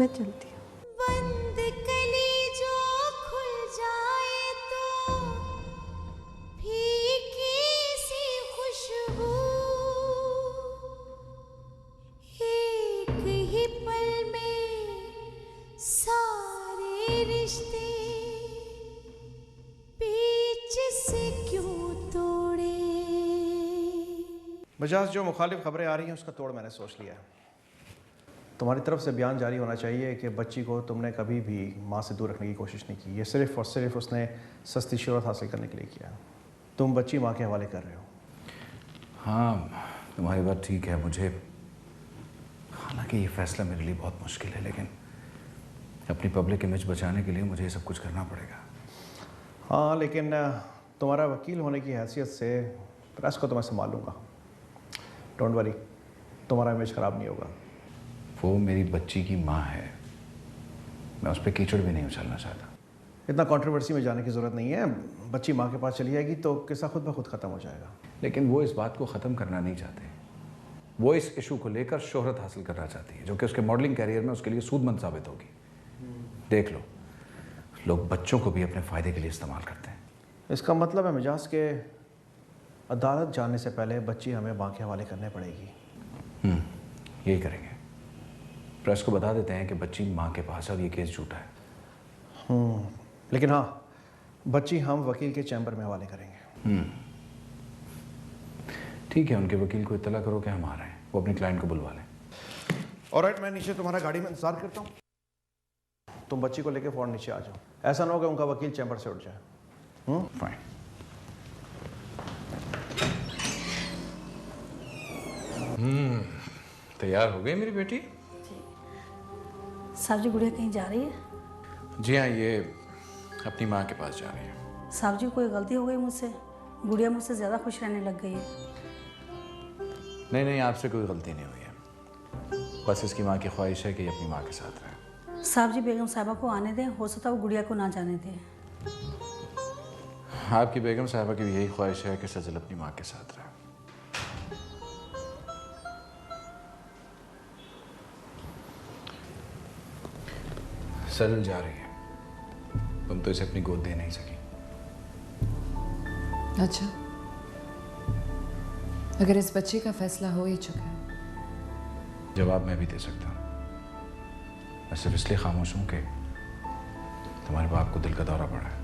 चलती हूँ। कली जो खुल जाए तो फीकी सी खुशबू एक ही पल में सारे रिश्ते बीच से क्यों तोड़े। बजाज, जो मुखालिफ खबरें आ रही हैं उसका तोड़ मैंने सोच लिया है। तुम्हारी तरफ से बयान जारी होना चाहिए कि बच्ची को तुमने कभी भी माँ से दूर रखने की कोशिश नहीं की। ये सिर्फ़ और सिर्फ उसने सस्ती शोहरत हासिल करने के लिए किया। तुम बच्ची माँ के हवाले कर रहे हो। हाँ, तुम्हारी बात ठीक है। मुझे, हालांकि ये फैसला मेरे लिए बहुत मुश्किल है, लेकिन अपनी पब्लिक इमेज बचाने के लिए मुझे ये सब कुछ करना पड़ेगा। हाँ, लेकिन तुम्हारा वकील होने की हैसियत से प्रेस को तो मैं संभाल लूँगा। डोंट वरी, तुम्हारा इमेज ख़राब नहीं होगा। वो मेरी बच्ची की माँ है, मैं उस पर कीचड़ भी नहीं उछलना चाहता। इतना कंट्रोवर्सी में जाने की ज़रूरत नहीं है। बच्ची माँ के पास चली जाएगी तो किस्सा खुद ब खुद ख़त्म हो जाएगा। लेकिन वो इस बात को ख़त्म करना नहीं चाहते। वो इस इशू को लेकर शोहरत हासिल करना चाहती है, जो कि उसके मॉडलिंग कैरियर में उसके लिए सूदमंद साबित होगी। देख लो, लोग बच्चों को भी अपने फ़ायदे के लिए इस्तेमाल करते हैं। इसका मतलब है मिजाज के अदालत जाने से पहले बच्ची हमें माँ के हवाले करने पड़ेगी। यही करेंगे। प्रेस को बता देते हैं कि बच्ची माँ के पास है और ये केस झूठा है। लेकिन हाँ, बच्ची हम वकील के चैम्बर में हवाले करेंगे। ठीक है, उनके वकील को इत्तला करो कि हम आ रहे हैं, वो अपने क्लाइंट को बुलवा लें। ऑलराइट, मैं नीचे तुम्हारा गाड़ी में इंतजार करता हूँ। तुम बच्ची को लेके फौरन नीचे आ जाओ। ऐसा ना हो कि उनका वकील चैम्बर से उठ जाए। फाइन। तैयार हो गई मेरी बेटी? साहब जी, गुड़िया कहीं जा रही है? जी हाँ, ये अपनी माँ के पास जा रही है। साहब जी, कोई गलती हो गई मुझसे? गुड़िया मुझसे ज़्यादा खुश रहने लग गई है। नहीं नहीं, आपसे कोई गलती नहीं हुई है। बस इसकी माँ की ख्वाहिश है कि ये अपनी माँ के साथ रहे। साहब जी, बेगम साहिबा को आने दें, हो सकता है वो गुड़िया को ना जाने दें। आपकी बेगम साहिबा की भी यही ख्वाहिश है कि सजल अपनी माँ के साथ रहे। सजल जा रही है, तुम तो इसे अपनी गोद दे नहीं सकी। अच्छा, अगर इस बच्चे का फैसला हो ही चुका है। जवाब मैं भी दे सकता हूँ। मैं सिर्फ इसलिए खामोश हूँ कि तुम्हारे बाप को दिल का दौरा पड़ा है।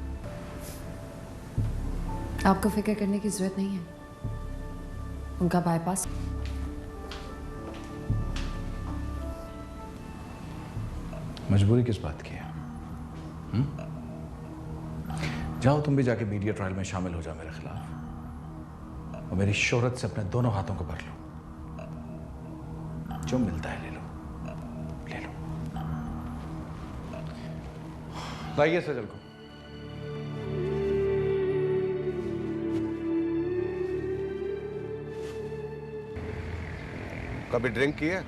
आपको फिक्र करने की जरूरत नहीं है, उनका बाईपास। मजबूरी किस बात की है? जाओ तुम भी जाके मीडिया ट्रायल में शामिल हो जाओ मेरे खिलाफ, और मेरी शोहरत से अपने दोनों हाथों को भर लो। जो मिलता है ले लो, ले लो। लाइए सजल को। कभी ड्रिंक किया?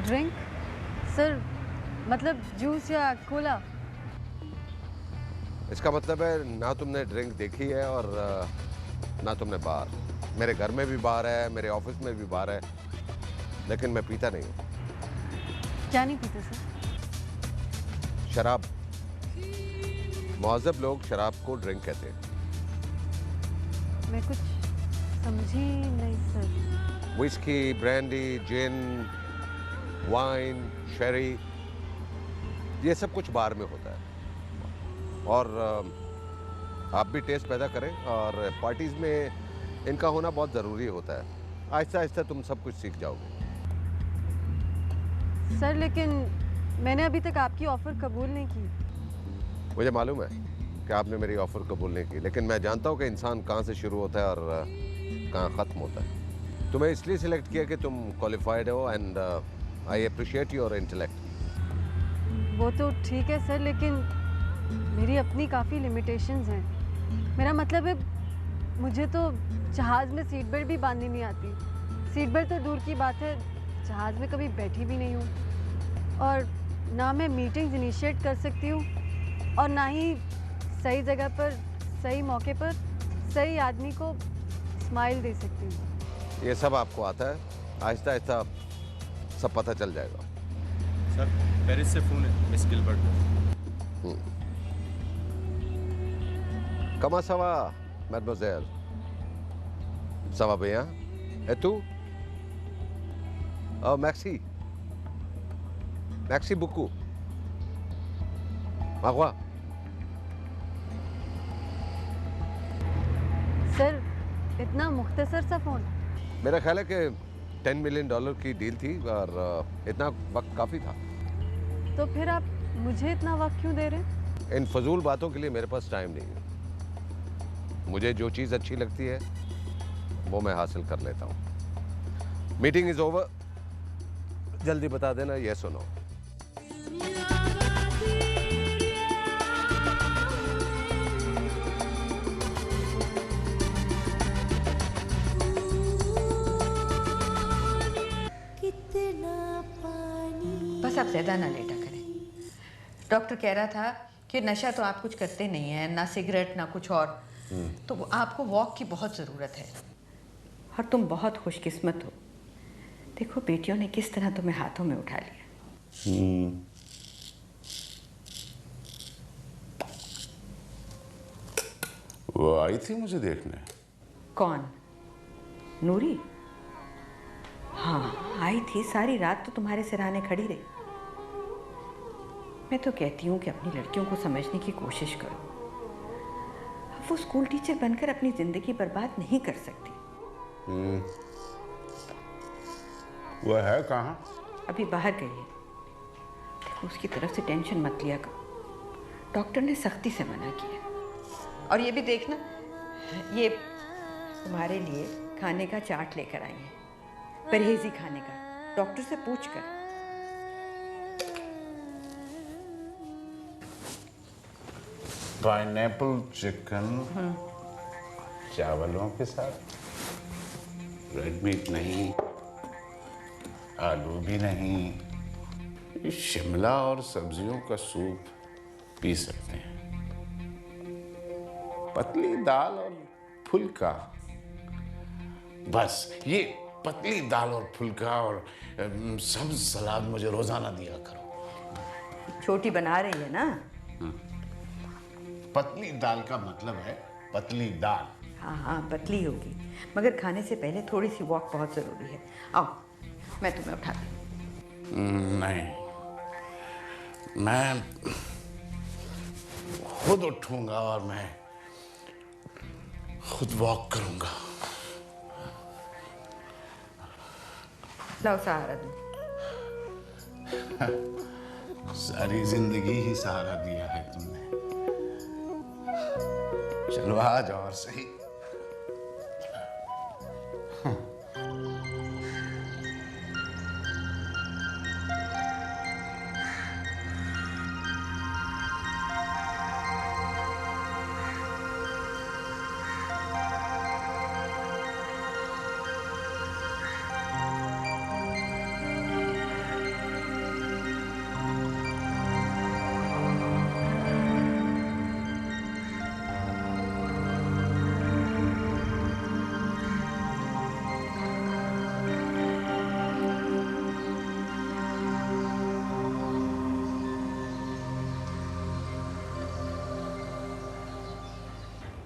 ड्रिंक सर, मतलब जूस या कोला? इसका मतलब है ना तुमने ड्रिंक देखी है और ना तुमने बार। मेरे घर में भी बार है, मेरे ऑफिस में भी बार है, लेकिन मैं पीता नहीं हूँ। क्या नहीं पीते सर? शराब। मुअज़्ज़ब लोग शराब को ड्रिंक कहते हैं। मैं कुछ समझी नहीं सर। विस्की, ब्रांडी, जिन, वाइन, शेरी, ये सब कुछ बार में होता है। और आप भी टेस्ट पैदा करें, और पार्टीज में इनका होना बहुत ज़रूरी होता है। आहिस्ता आहिस्ता तुम सब कुछ सीख जाओगे। सर लेकिन मैंने अभी तक आपकी ऑफ़र कबूल नहीं की। मुझे मालूम है कि आपने मेरी ऑफ़र कबूल नहीं की, लेकिन मैं जानता हूँ कि इंसान कहाँ से शुरू होता है और कहाँ ख़त्म होता है। तुम्हें इसलिए सिलेक्ट किया कि तुम क्वालिफाइड हो, and I appreciate your intellect. वो तो ठीक है सर, लेकिन मेरी अपनी काफ़ी लिमिटेशंस हैं। मेरा मतलब है, मुझे तो जहाज़ में सीट बेल्ट भी बांधनी नहीं आती। सीट बेल्ट तो दूर की बात है, जहाज़ में कभी बैठी भी नहीं हूँ। और ना मैं मीटिंग्स इनिशिएट कर सकती हूँ, और ना ही सही जगह पर, सही मौके पर, सही आदमी को स्माइल दे सकती हूँ। ये सब आपको आता है, आहिस्ता आहिस्ता सब पता चल जाएगा। सर पेरिस से फोन है miss Gilbert. Comment ça va, mademoiselle? Ça va bien? Et tu? Oh, merci. Merci beaucoup. Au revoir. Sir इतना मुख्तसर सा फोन। मेरा ख्याल है कि $10 मिलियन की डील थी और इतना वक्त काफ़ी था। तो फिर आप मुझे इतना वक्त क्यों दे रहे हैं? इन फजूल बातों के लिए मेरे पास टाइम नहीं है। मुझे जो चीज़ अच्छी लगती है वो मैं हासिल कर लेता हूँ। Meeting is over. जल्दी बता देना यस और नो। बस आप ज़्यादा ना लेटा करें। डॉक्टर कह रहा था कि नशा तो आप कुछ करते नहीं हैं, ना सिगरेट ना कुछ और, तो आपको वॉक की बहुत ज़रूरत है। और तुम बहुत खुशकिस्मत हो। देखो बेटियों ने किस तरह तुम्हें हाथों में उठा लिया। वो आई थी मुझे देखने। कौन? नूरी? हाँ आई थी, सारी रात तो तुम्हारे सिरहाने खड़ी रही। मैं तो कहती हूँ कि अपनी लड़कियों को समझने की कोशिश करो। अब वो स्कूल टीचर बनकर अपनी जिंदगी बर्बाद नहीं कर सकती। वो है कहाँ? अभी बाहर गई है। देखो उसकी तरफ से टेंशन मत लिया करो, डॉक्टर ने सख्ती से मना किया। और ये भी देखना, ये तुम्हारे लिए खाने का चार्ट लेकर आई है, परहेजी खाने का, डॉक्टर से पूछ कर। पाइनएप्पल चिकन चावलों के साथ, रेड मीट नहीं, आलू भी नहीं, शिमला और सब्जियों का सूप पी सकते हैं। पतली दाल और फुल्का, बस ये पतली दाल और फुल्का और सब्ज सलाद मुझे रोजाना दिया करो। छोटी बना रही है ना? पतली दाल का मतलब है पतली दाल। हाँ हाँ पतली होगी, मगर खाने से पहले थोड़ी सी वॉक बहुत जरूरी है। आओ मैं तुम्हें उठा दूँ। नहीं, मैं खुद उठूंगा और मैं खुद वॉक करूंगा। लाओ सहारा दो। सारी जिंदगी ही सहारा दिया है तुमने। चलो आज और सही।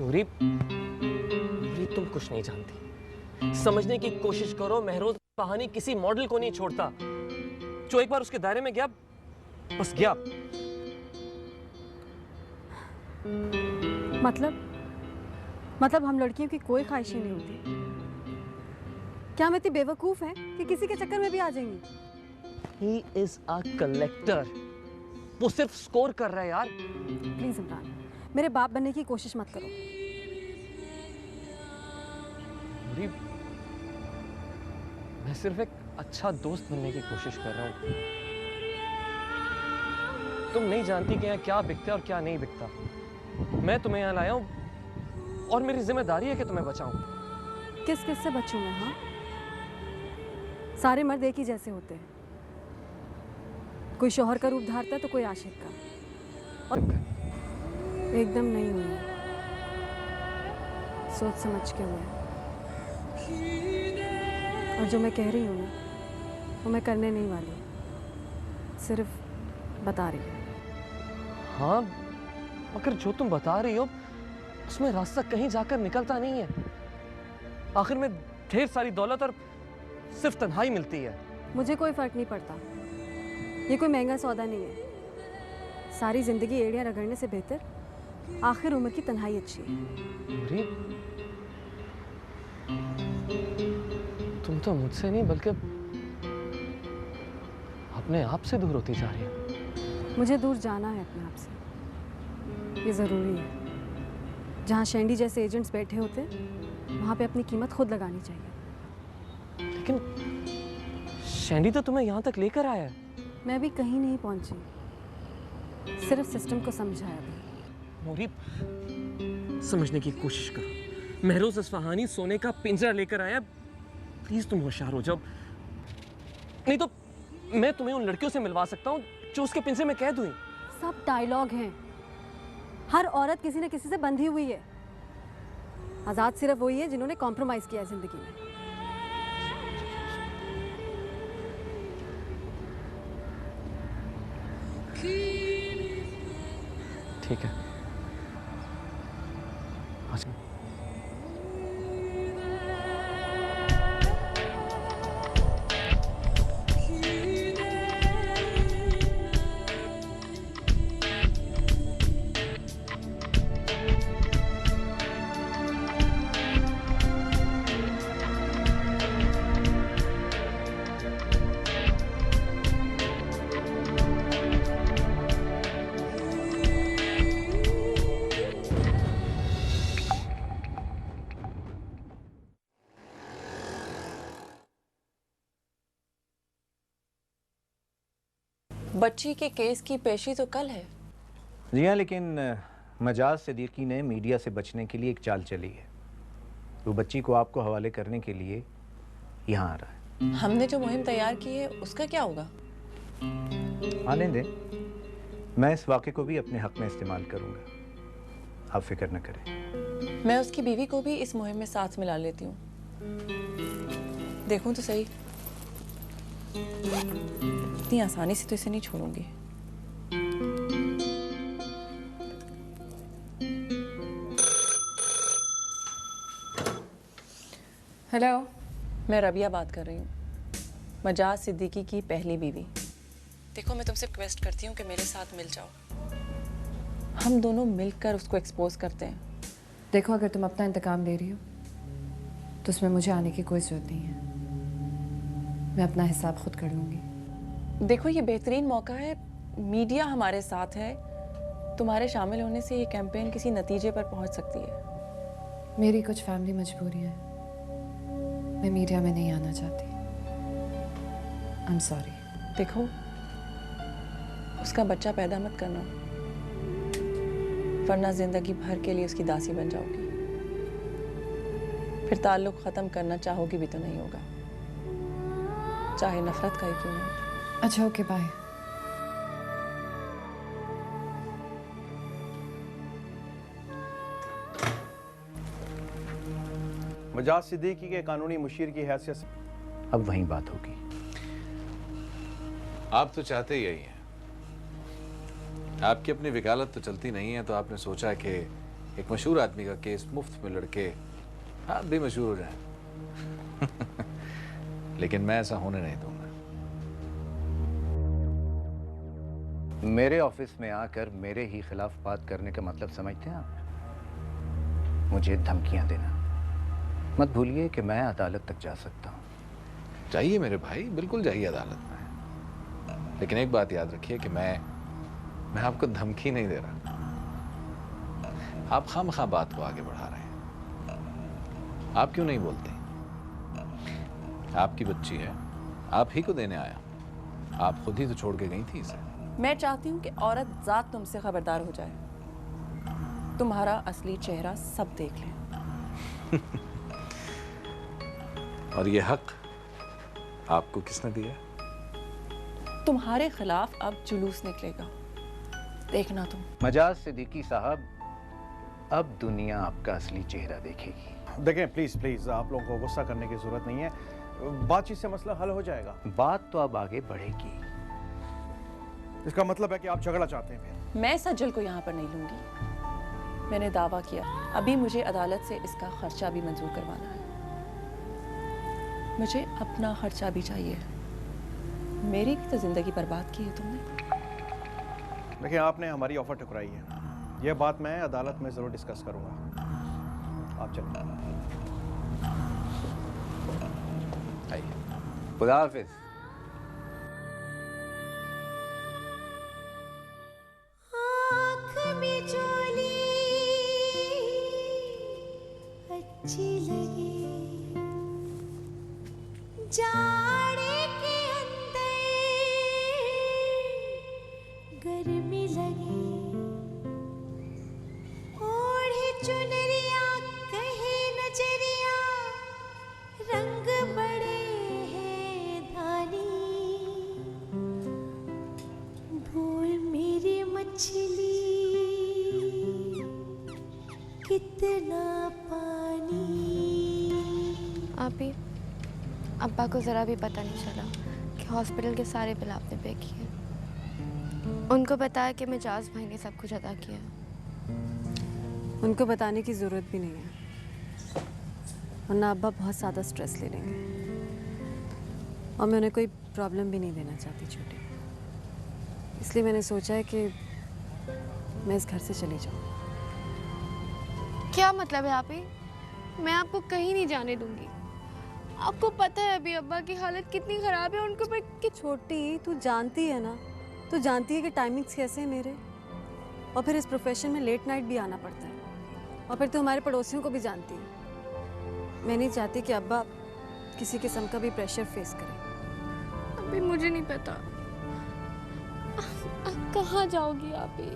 नूरी, नूरी तुम कुछ नहीं जानती। समझने की कोशिश करो, महरोज कहानी किसी मॉडल को नहीं छोड़ता। जो एक बार उसके दायरे में गया, बस गया। मतलब हम लड़कियों की कोई ख्वाहिशें नहीं होती। क्या हम इतनी बेवकूफ हैं कि किसी के चक्कर में भी आ जाएंगी? He is a collector. वो सिर्फ स्कोर कर रहा है यार। प्लीज इमरान, मेरे बाप बनने की कोशिश मत करो। मैं सिर्फ एक अच्छा दोस्त बनने की कोशिश कर रहा हूँ। तुम नहीं जानती कि यहाँ क्या बिकता है और क्या नहीं बिकता। मैं तुम्हें यहाँ लाया हूँ और मेरी जिम्मेदारी है कि तुम्हें बचाऊं। किस किस से बचूं मैं? हाँ, सारे मर्द एक ही जैसे होते हैं। कोई शौहर का रूप धारता है तो कोई आशिक का। और एकदम नहीं हुई, सोच समझ के हुए। और जो मैं कह रही हूँ ना, वो मैं करने नहीं वाली। सिर्फ बता रही हूँ। हाँ, मगर जो तुम बता रही हो उसमें रास्ता कहीं जाकर निकलता नहीं है। आखिर में ढेर सारी दौलत और सिर्फ तन्हाई मिलती है। मुझे कोई फर्क नहीं पड़ता, ये कोई महंगा सौदा नहीं है। सारी जिंदगी एड़ियाँ रगड़ने से बेहतर आखिर उम्र की तन्हाई अच्छी है। तुम तो मुझसे नहीं बल्कि अपने आप से दूर होती जा रही हो। मुझे दूर जाना है अपने आप से, ये ज़रूरी है। जहाँ शेंडी जैसे एजेंट्स बैठे होते वहाँ पे अपनी कीमत खुद लगानी चाहिए। लेकिन शेंडी तो तुम्हें यहाँ तक लेकर आया है। मैं भी कहीं नहीं पहुँची, सिर्फ सिस्टम को समझाया भी। मोरी, समझने की कोशिश करो। महरोज अस्फहानी सोने का पिंजरा लेकर आया। प्लीज तुम होशियार हो जाओ, नहीं तो मैं तुम्हें उन लड़कियों से मिलवा सकता हूँ जो उसके पिंजरे में कैद हुई। सब डायलॉग हैं। हर औरत किसी न किसी से बंधी हुई है। आजाद सिर्फ वही है जिन्होंने कॉम्प्रोमाइज किया जिंदगी में। ठीक है। बच्ची के केस की पेशी तो कल है। जी हाँ, लेकिन मजाज सिद्दीकी ने मीडिया से बचने के लिए एक चाल चली है। वो बच्ची को आपको हवाले करने के लिए यहाँ आ रहा है। हमने जो मुहिम तैयार की है उसका क्या होगा? आने दें, मैं इस वाक़े को भी अपने हक में इस्तेमाल करूँगा, आप फिक्र न करें। मैं उसकी बीवी को भी इस मुहिम में साथ मिला लेती हूँ। देखूं तो सही, इतनी आसानी से तो इसे नहीं छोड़ूंगी। हेलो, मैं रबिया बात कर रही हूँ, मजाज सिद्दीकी की पहली बीवी। देखो, मैं तुमसे रिक्वेस्ट करती हूँ कि मेरे साथ मिल जाओ, हम दोनों मिलकर उसको एक्सपोज करते हैं। देखो, अगर तुम अपना इंतकाम ले रही हो तो उसमें मुझे आने की कोई ज़रूरत नहीं है। मैं अपना हिसाब खुद कर लूँगी। देखो, ये बेहतरीन मौका है, मीडिया हमारे साथ है। तुम्हारे शामिल होने से ये कैंपेन किसी नतीजे पर पहुंच सकती है। मेरी कुछ फैमिली मजबूरियाँ हैं, मैं मीडिया में नहीं आना चाहती। I am sorry. देखो, उसका बच्चा पैदा मत करना, वरना जिंदगी भर के लिए उसकी दासी बन जाओगी। फिर ताल्लुक ख़त्म करना चाहोगी भी तो नहीं होगा, चाहे नफरत का ही क्यों ना। अच्छा, ओके, बाय। मजाज सिद्दीकी के कानूनी मुशीर की हैसियत से अब वहीं बात होगी। आप तो चाहते ही यही हैं। आपकी अपनी वकालत तो चलती नहीं है, तो आपने सोचा कि एक मशहूर आदमी का केस मुफ्त में लड़के आप भी मशहूर हो जाएं। लेकिन मैं ऐसा होने नहीं दूंगा। मेरे ऑफिस में आकर मेरे ही खिलाफ बात करने का मतलब समझते हैं आप? मुझे धमकियां देना। मत भूलिए कि मैं अदालत तक जा सकता हूं। जाइए मेरे भाई, बिल्कुल जाइए अदालत में, लेकिन एक बात याद रखिए कि मैं आपको धमकी नहीं दे रहा। आप खामखा बात को आगे बढ़ा रहे हैं। आप क्यों नहीं बोलते? आपकी बच्ची है, आप ही को देने आया। आप खुद ही तो छोड़ के गई थी इसे। मैं चाहती हूँ कि औरत जात तुमसे खबरदार हो जाए, तुम्हारा असली चेहरा सब देख लें। और ये हक आपको किसने दिया? तुम्हारे खिलाफ अब जुलूस निकलेगा, देखना तुम। मजाज सिद्दीकी साहब, अब दुनिया आपका असली चेहरा देखेगी। देखें, प्लीज प्लीज, आप लोगों को गुस्सा करने की जरूरत नहीं है, बातचीत से मसला हल हो जाएगा। बात तो अब आगे बढ़ेगी। इसका मतलब है कि आप झगड़ा चाहते हैं फिर। मैं सज्जल को यहाँ पर नहीं लूंगी। मैंने दावा किया, अभी मुझे अदालत से इसका खर्चा भी मंजूर करवाना है। मुझे अपना खर्चा भी चाहिए। मेरी भी तो जिंदगी बर्बाद की है तुमने। देखिए, आपने हमारी ऑफर ठुकराई है। यह बात मैं अदालत में जरूर डिस्कस करूंगा। आप चलिए। खुदा हाफिज। आँख में चोली अच्छी लगी, जाड़े के अंदर गर्मी लगी, ओढ़े चुनरिया कहे नजरिया, रंग बड़े हैं धानी, बोल मेरी मछली कितना पानी। आप ही अब्बा को ज़रा भी पता नहीं चला कि हॉस्पिटल के सारे बिल आपने पे किए। उनको बताया कि मिजाज भाई ने सब कुछ अदा किया। उनको बताने की ज़रूरत भी नहीं है, वरना अब्बा बहुत ज़्यादा स्ट्रेस ले लेंगे और मैं उन्हें कोई प्रॉब्लम भी नहीं देना चाहती छोटी। इसलिए मैंने सोचा है कि मैं इस घर से चली जाऊँ। क्या मतलब है आप ही? मैं आपको कहीं नहीं जाने दूंगी। आपको पता है अभी अब्बा की हालत कितनी ख़राब है, उनको पर कि छोटी तू जानती है ना, तू जानती है कि टाइमिंग्स कैसे हैं मेरे, और फिर इस प्रोफेशन में लेट नाइट भी आना पड़ता है, और फिर तू हमारे पड़ोसियों को भी जानती है। मैं नहीं चाहती कि अब्बा किसी किस्म का भी प्रेशर फेस करे। अभी मुझे नहीं पता आप कहाँ जाओगी। आप ही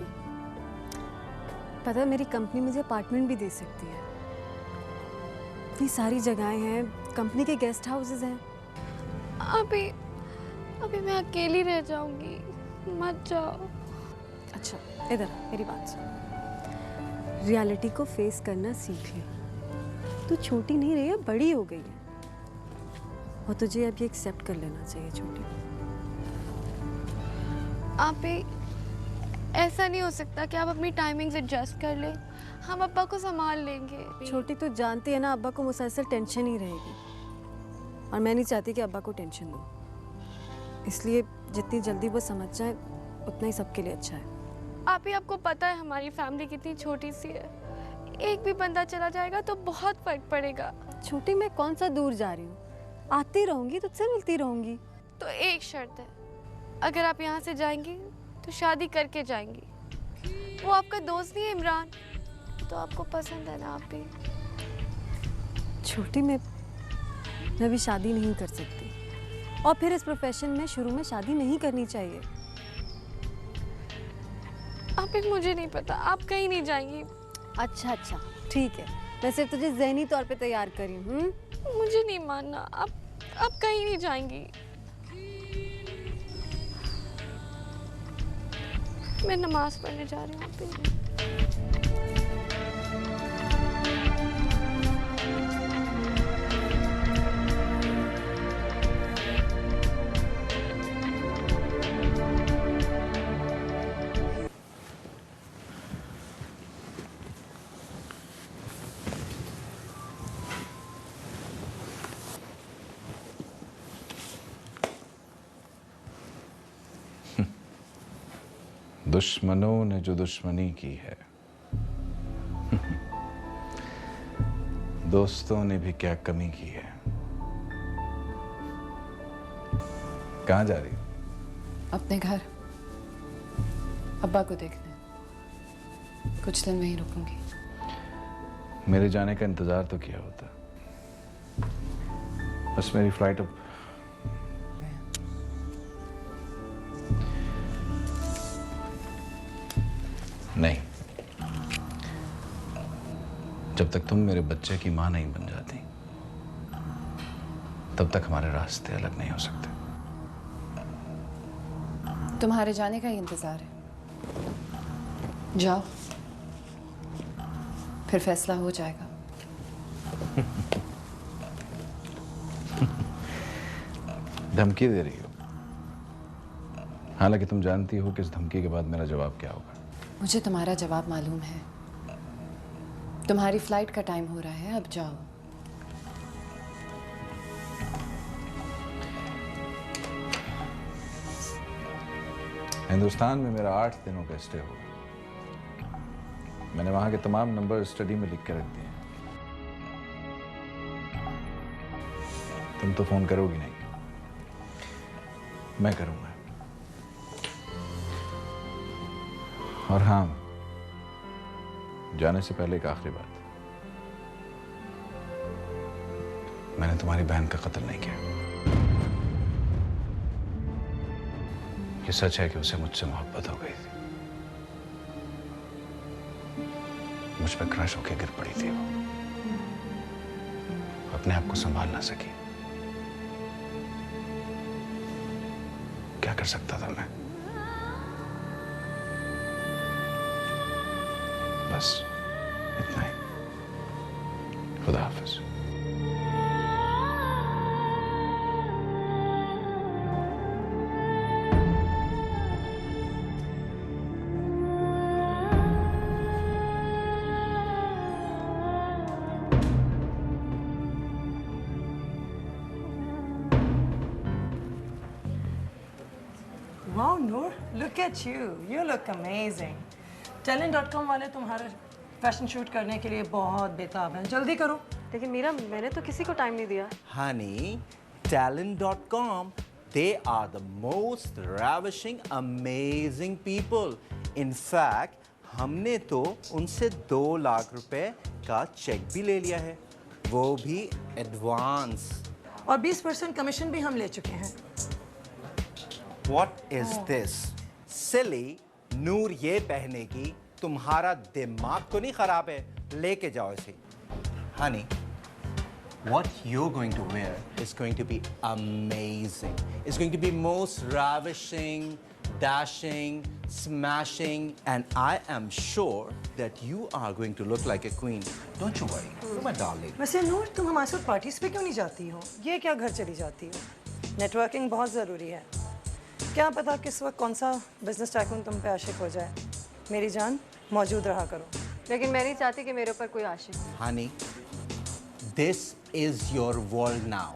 पता है मेरी कंपनी मुझे अपार्टमेंट भी दे सकती है। इतनी सारी जगहें हैं, कंपनी के गेस्ट हाउसेस हैं। अभी मैं अकेली रह जाऊंगी, मत जाओ। अच्छा इधर आ, मेरी बात सुन। रियलिटी को फेस करना सीख ले। तू छोटी नहीं रही है, बड़ी हो गई है, और तुझे अब ये एक्सेप्ट कर लेना चाहिए छोटी। आप ही ऐसा नहीं हो सकता कि आप अपनी टाइमिंग्स एडजस्ट कर लें। हम अब्बा को संभाल लेंगे। छोटी तू जानती है ना, अब्बा को मुसलसल टेंशन ही रहेगी, और मैं नहीं चाहती कि अब्बा को टेंशन दूँ। इसलिए जितनी जल्दी वो समझ जाए उतना ही सबके लिए अच्छा है। आप ही आपको पता है हमारी फैमिली कितनी छोटी सी है, एक भी बंदा चला जाएगा तो बहुत फर्क पड़ेगा। छोटी मैं कौन सा दूर जा रही हूँ, आती रहूँगी, तुझसे मिलती रहूँगी। तो एक शर्त है, अगर आप यहाँ से जाएंगी तो शादी करके जाएंगी। वो आपका दोस्त नहीं है इमरान, तो आपको पसंद है ना आप ही? छोटी मैं भी शादी नहीं कर सकती, और फिर इस प्रोफेशन में शुरू में शादी नहीं करनी चाहिए। आप ही मुझे नहीं पता, आप कहीं नहीं जाएंगी। अच्छा अच्छा ठीक है, मैं सिर्फ तुझे ज़हनी तौर पे तैयार करी हूँ। मुझे नहीं मानना, आप कहीं नहीं जाएंगी। मैं नमाज पढ़ने जा रही हूँ। आप ही दुश्मनों ने जो दुश्मनी की है, दोस्तों ने भी क्या कमी की है। कहाँ जा रही हो? अपने घर, अब्बा को देखने। कुछ दिन वहीं रुकूंगी। मेरे जाने का इंतजार तो किया होता, बस मेरी फ्लाइट अब नहीं। जब तक तुम मेरे बच्चे की मां नहीं बन जाती, तब तक हमारे रास्ते अलग नहीं हो सकते। तुम्हारे जाने का ही इंतजार है। जाओ, फिर फैसला हो जाएगा। धमकी दे रही हो? हालांकि तुम जानती हो कि इस धमकी के बाद मेरा जवाब क्या होगा। मुझे तुम्हारा जवाब मालूम है। तुम्हारी फ्लाइट का टाइम हो रहा है, अब जाओ। हिंदुस्तान में मेरा 8 दिनों का स्टे होगा। मैंने वहां के तमाम नंबर स्टडी में लिख के रख दिए। तुम तो फोन करोगी नहीं, मैं करूंगा। और हाँ, जाने से पहले एक आखिरी बात, मैंने तुम्हारी बहन का कत्ल नहीं किया। ये सच है कि उसे मुझसे मोहब्बत हो गई थी, मुझ पर क्रश होकर गिर पड़ी थी। वो अपने आप को संभाल ना सकी। क्या कर सकता था मैं? बस इतना ही। खुदा हाफिज। Wow, Noor, look at you. You look amazing. Talent.com वाले तुम्हारा फैशन शूट करने के लिए बहुत बेताब हैं। जल्दी करो। लेकिन मीरा, मैंने तो किसी को टाइम नहीं दिया। Honey, Talent.com, they are the most ravishing, amazing people. In fact, हमने तो उनसे 2 लाख रुपए का चेक भी ले लिया है, वो भी एडवांस। और 20% कमीशन भी हम ले चुके हैं। What is this? Silly, नूर ये पहनेगी, तुम्हारा दिमाग तो नहीं खराब है? लेके जाओ इसे। Honey, what you're going to wear is going to be amazing. It's going to be most ravishing, dashing, smashing, and I am sure that you are going to look like a queen. Don't you worry, my darling. वैसे नूर, तुम हमारे साथ parties पे क्यों नहीं जाती हो? ये क्या घर चली जाती हो? नेटवर्किंग बहुत ज़रूरी है। क्या पता किस वक्त कौन सा बिजनेस टाइकून तुम पे आशिक हो जाए। मेरी जान, मौजूद रहा करो। लेकिन मैं नहीं चाहती कि मेरे ऊपर कोई आशिक हो। Honey, this is your world now.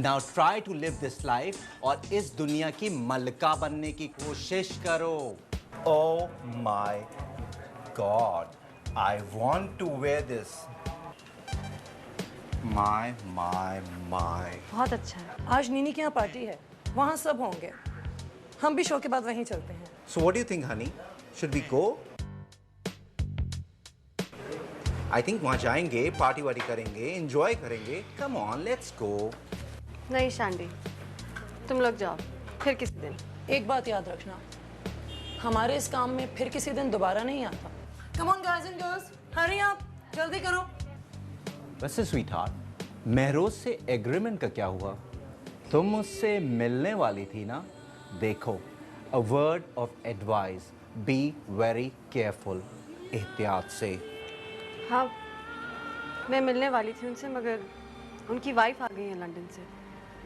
Now try to live this life और इस दुनिया की मलका बनने की कोशिश करो। Oh my God, I want to wear this. My. बहुत अच्छा है। आज नीनी के यहाँ पार्टी है, वहाँ सब होंगे। हम भी शो के बाद वहीं चलते हैं। So what do you think, honey? Should we go? I think वहाँ जाएंगे, पार्टी वार्टी करेंगे, enjoy करेंगे। Come on, let's go. नहीं शांडी, तुम लोग जाओ, फिर किसी दिन। एक बात याद रखना, हमारे इस काम में फिर किसी दिन दोबारा नहीं आता। Come on guys and girls, hurry up, जल्दी करो। वैसे स्वीटहार्ट, महरोज से एग्रीमेंट का क्या हुआ? तुम मुझसे मिलने वाली थी ना? देखो, a word of advice, be very careful, एहतियात से। हाँ, मैं मिलने वाली थी उनसे, मगर उनकी वाइफ आ गई है लंदन से,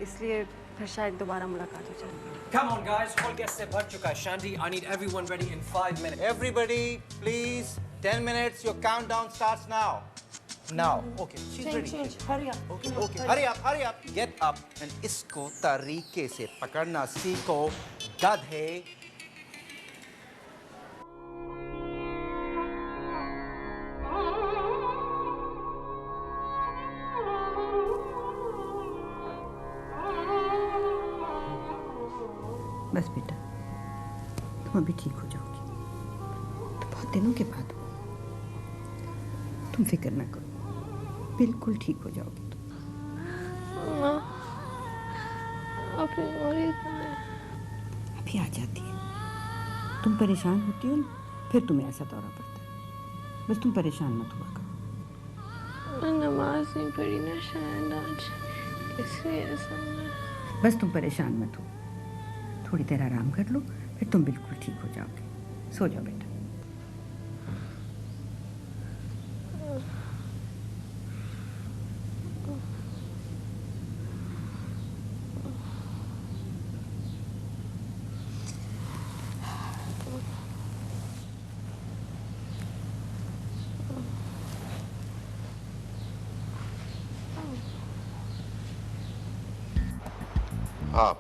इसलिए फिर शायद दोबारा मुलाकात हो जाए। Come on guys, hall guest से भर चुका है। Shandy, I need everyone ready in 5 minutes. Everybody, please, 10 minutes, your countdown starts now. Now, okay, she's ready. Change, hurry up. Okay, hurry up. Get up and इसको तरीके से पकड़ना सीखो, गधे। बस बेटा, तुम अभी ठीक हो जाओगी। तो बहुत दिनों के बाद हो। तुम फिक्र ना करो, बिल्कुल ठीक हो जाओगी तुम। अभी आ जाती है। तुम परेशान होती हो ना, फिर तुम्हें ऐसा दौरा पड़ता है। बस तुम परेशान मत हुआ करो। नमाज नहीं पढ़ी ना शायद आज, इसलिए ऐसा। बस तुम परेशान मत हो, थोड़ी देर आराम कर लो, फिर तुम बिल्कुल ठीक हो जाओगे। सो जाओ बेटा। हाँ,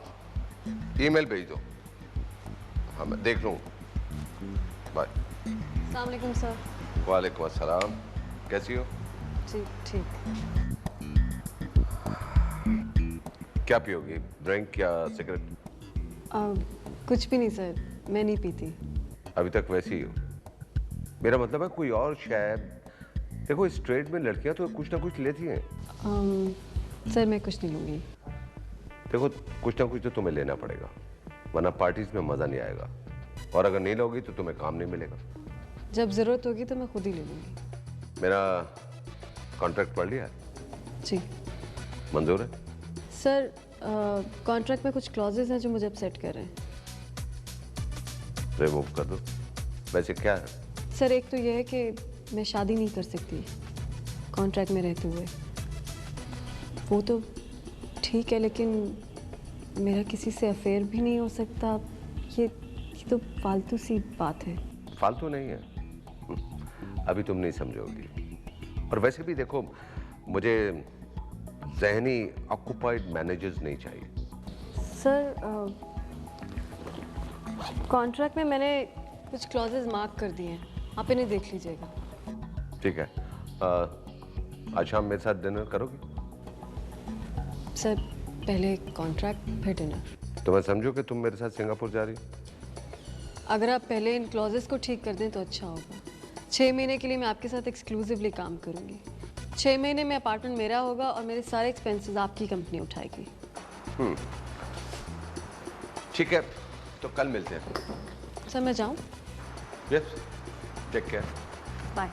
ईमेल भेज दो। हाँ, मैं देख लूँ। बाय। अस्सलाम वालेकुम सर। वालेकुम अस्सलाम। कैसी हो? जी ठीक। क्या पियोगी? ड्रिंक या सिगरेट? कुछ भी नहीं सर, मैं नहीं पीती। अभी तक वैसी ही हो। मेरा मतलब है कोई और शायद। देखो स्ट्रेट में लड़कियां तो कुछ ना कुछ लेती हैं। सर मैं कुछ नहीं लूँगी। देखो कुछ ना कुछ तो तुम्हें लेना पड़ेगा, वरना पार्टीज में मजा नहीं आएगा, और अगर नहीं लोगी तो तुम्हें काम नहीं मिलेगा। जब ज़रूरत होगी तो मैं खुद ही ले लूँगी। मेरा कॉन्ट्रैक्ट पढ़ लिया? जी। मंजूर है? सर कॉन्ट्रैक्ट में कुछ क्लॉजेस हैं जो मुझे अपसेट कर रहे हैं। रिमूव कर दो। वैसे क्या है? सर एक तो यह है कि मैं शादी नहीं कर सकती कॉन्ट्रैक्ट में रहते हुए। वो तो ठीक है, लेकिन मेरा किसी से अफेयर भी नहीं हो सकता। ये तो फालतू सी बात है। फालतू नहीं है, अभी तुम नहीं समझोगी। और वैसे भी देखो, मुझे ज़हनी ऑक्युपाइड मैनेजर्स नहीं चाहिए। सर कॉन्ट्रैक्ट में मैंने कुछ क्लॉजेस मार्क कर दिए हैं, आप इन्हें देख लीजिएगा। ठीक है। आज शाम मेरे साथ डिनर करोगी? सर पहले कॉन्ट्रैक्ट फिर डिनर। तो मैं समझू कि तुम मेरे साथ सिंगापुर जा रही? अगर आप पहले इन क्लॉजेस को ठीक कर दें तो अच्छा होगा। 6 महीने के लिए मैं आपके साथ एक्सक्लूसिवली काम करूंगी। 6 महीने में अपार्टमेंट मेरा होगा और मेरे सारे एक्सपेंसेस आपकी कंपनी उठाएगी। ठीक है, तो कल मिलते हैं। सर मैं जाऊं? Yes, take care. बाय।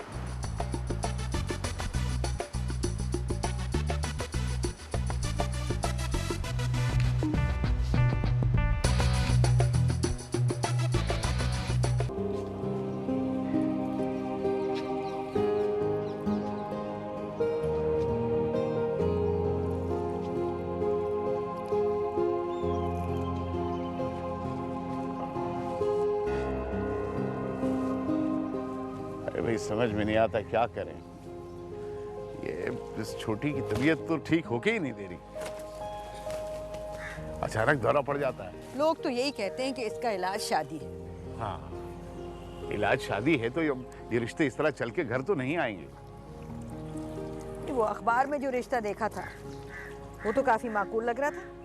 भाई समझ में नहीं आता क्या करें। ये इस छोटी की तबीयत तो ठीक होके ही नहीं दे रही, अचानक दौरा पड़ जाता है। लोग तो यही कहते हैं कि इसका इलाज शादी है। हाँ, इलाज शादी है तो ये रिश्ते इस तरह चल के घर तो नहीं आएंगे। वो अखबार में जो रिश्ता देखा था वो तो काफी माकूल लग रहा था।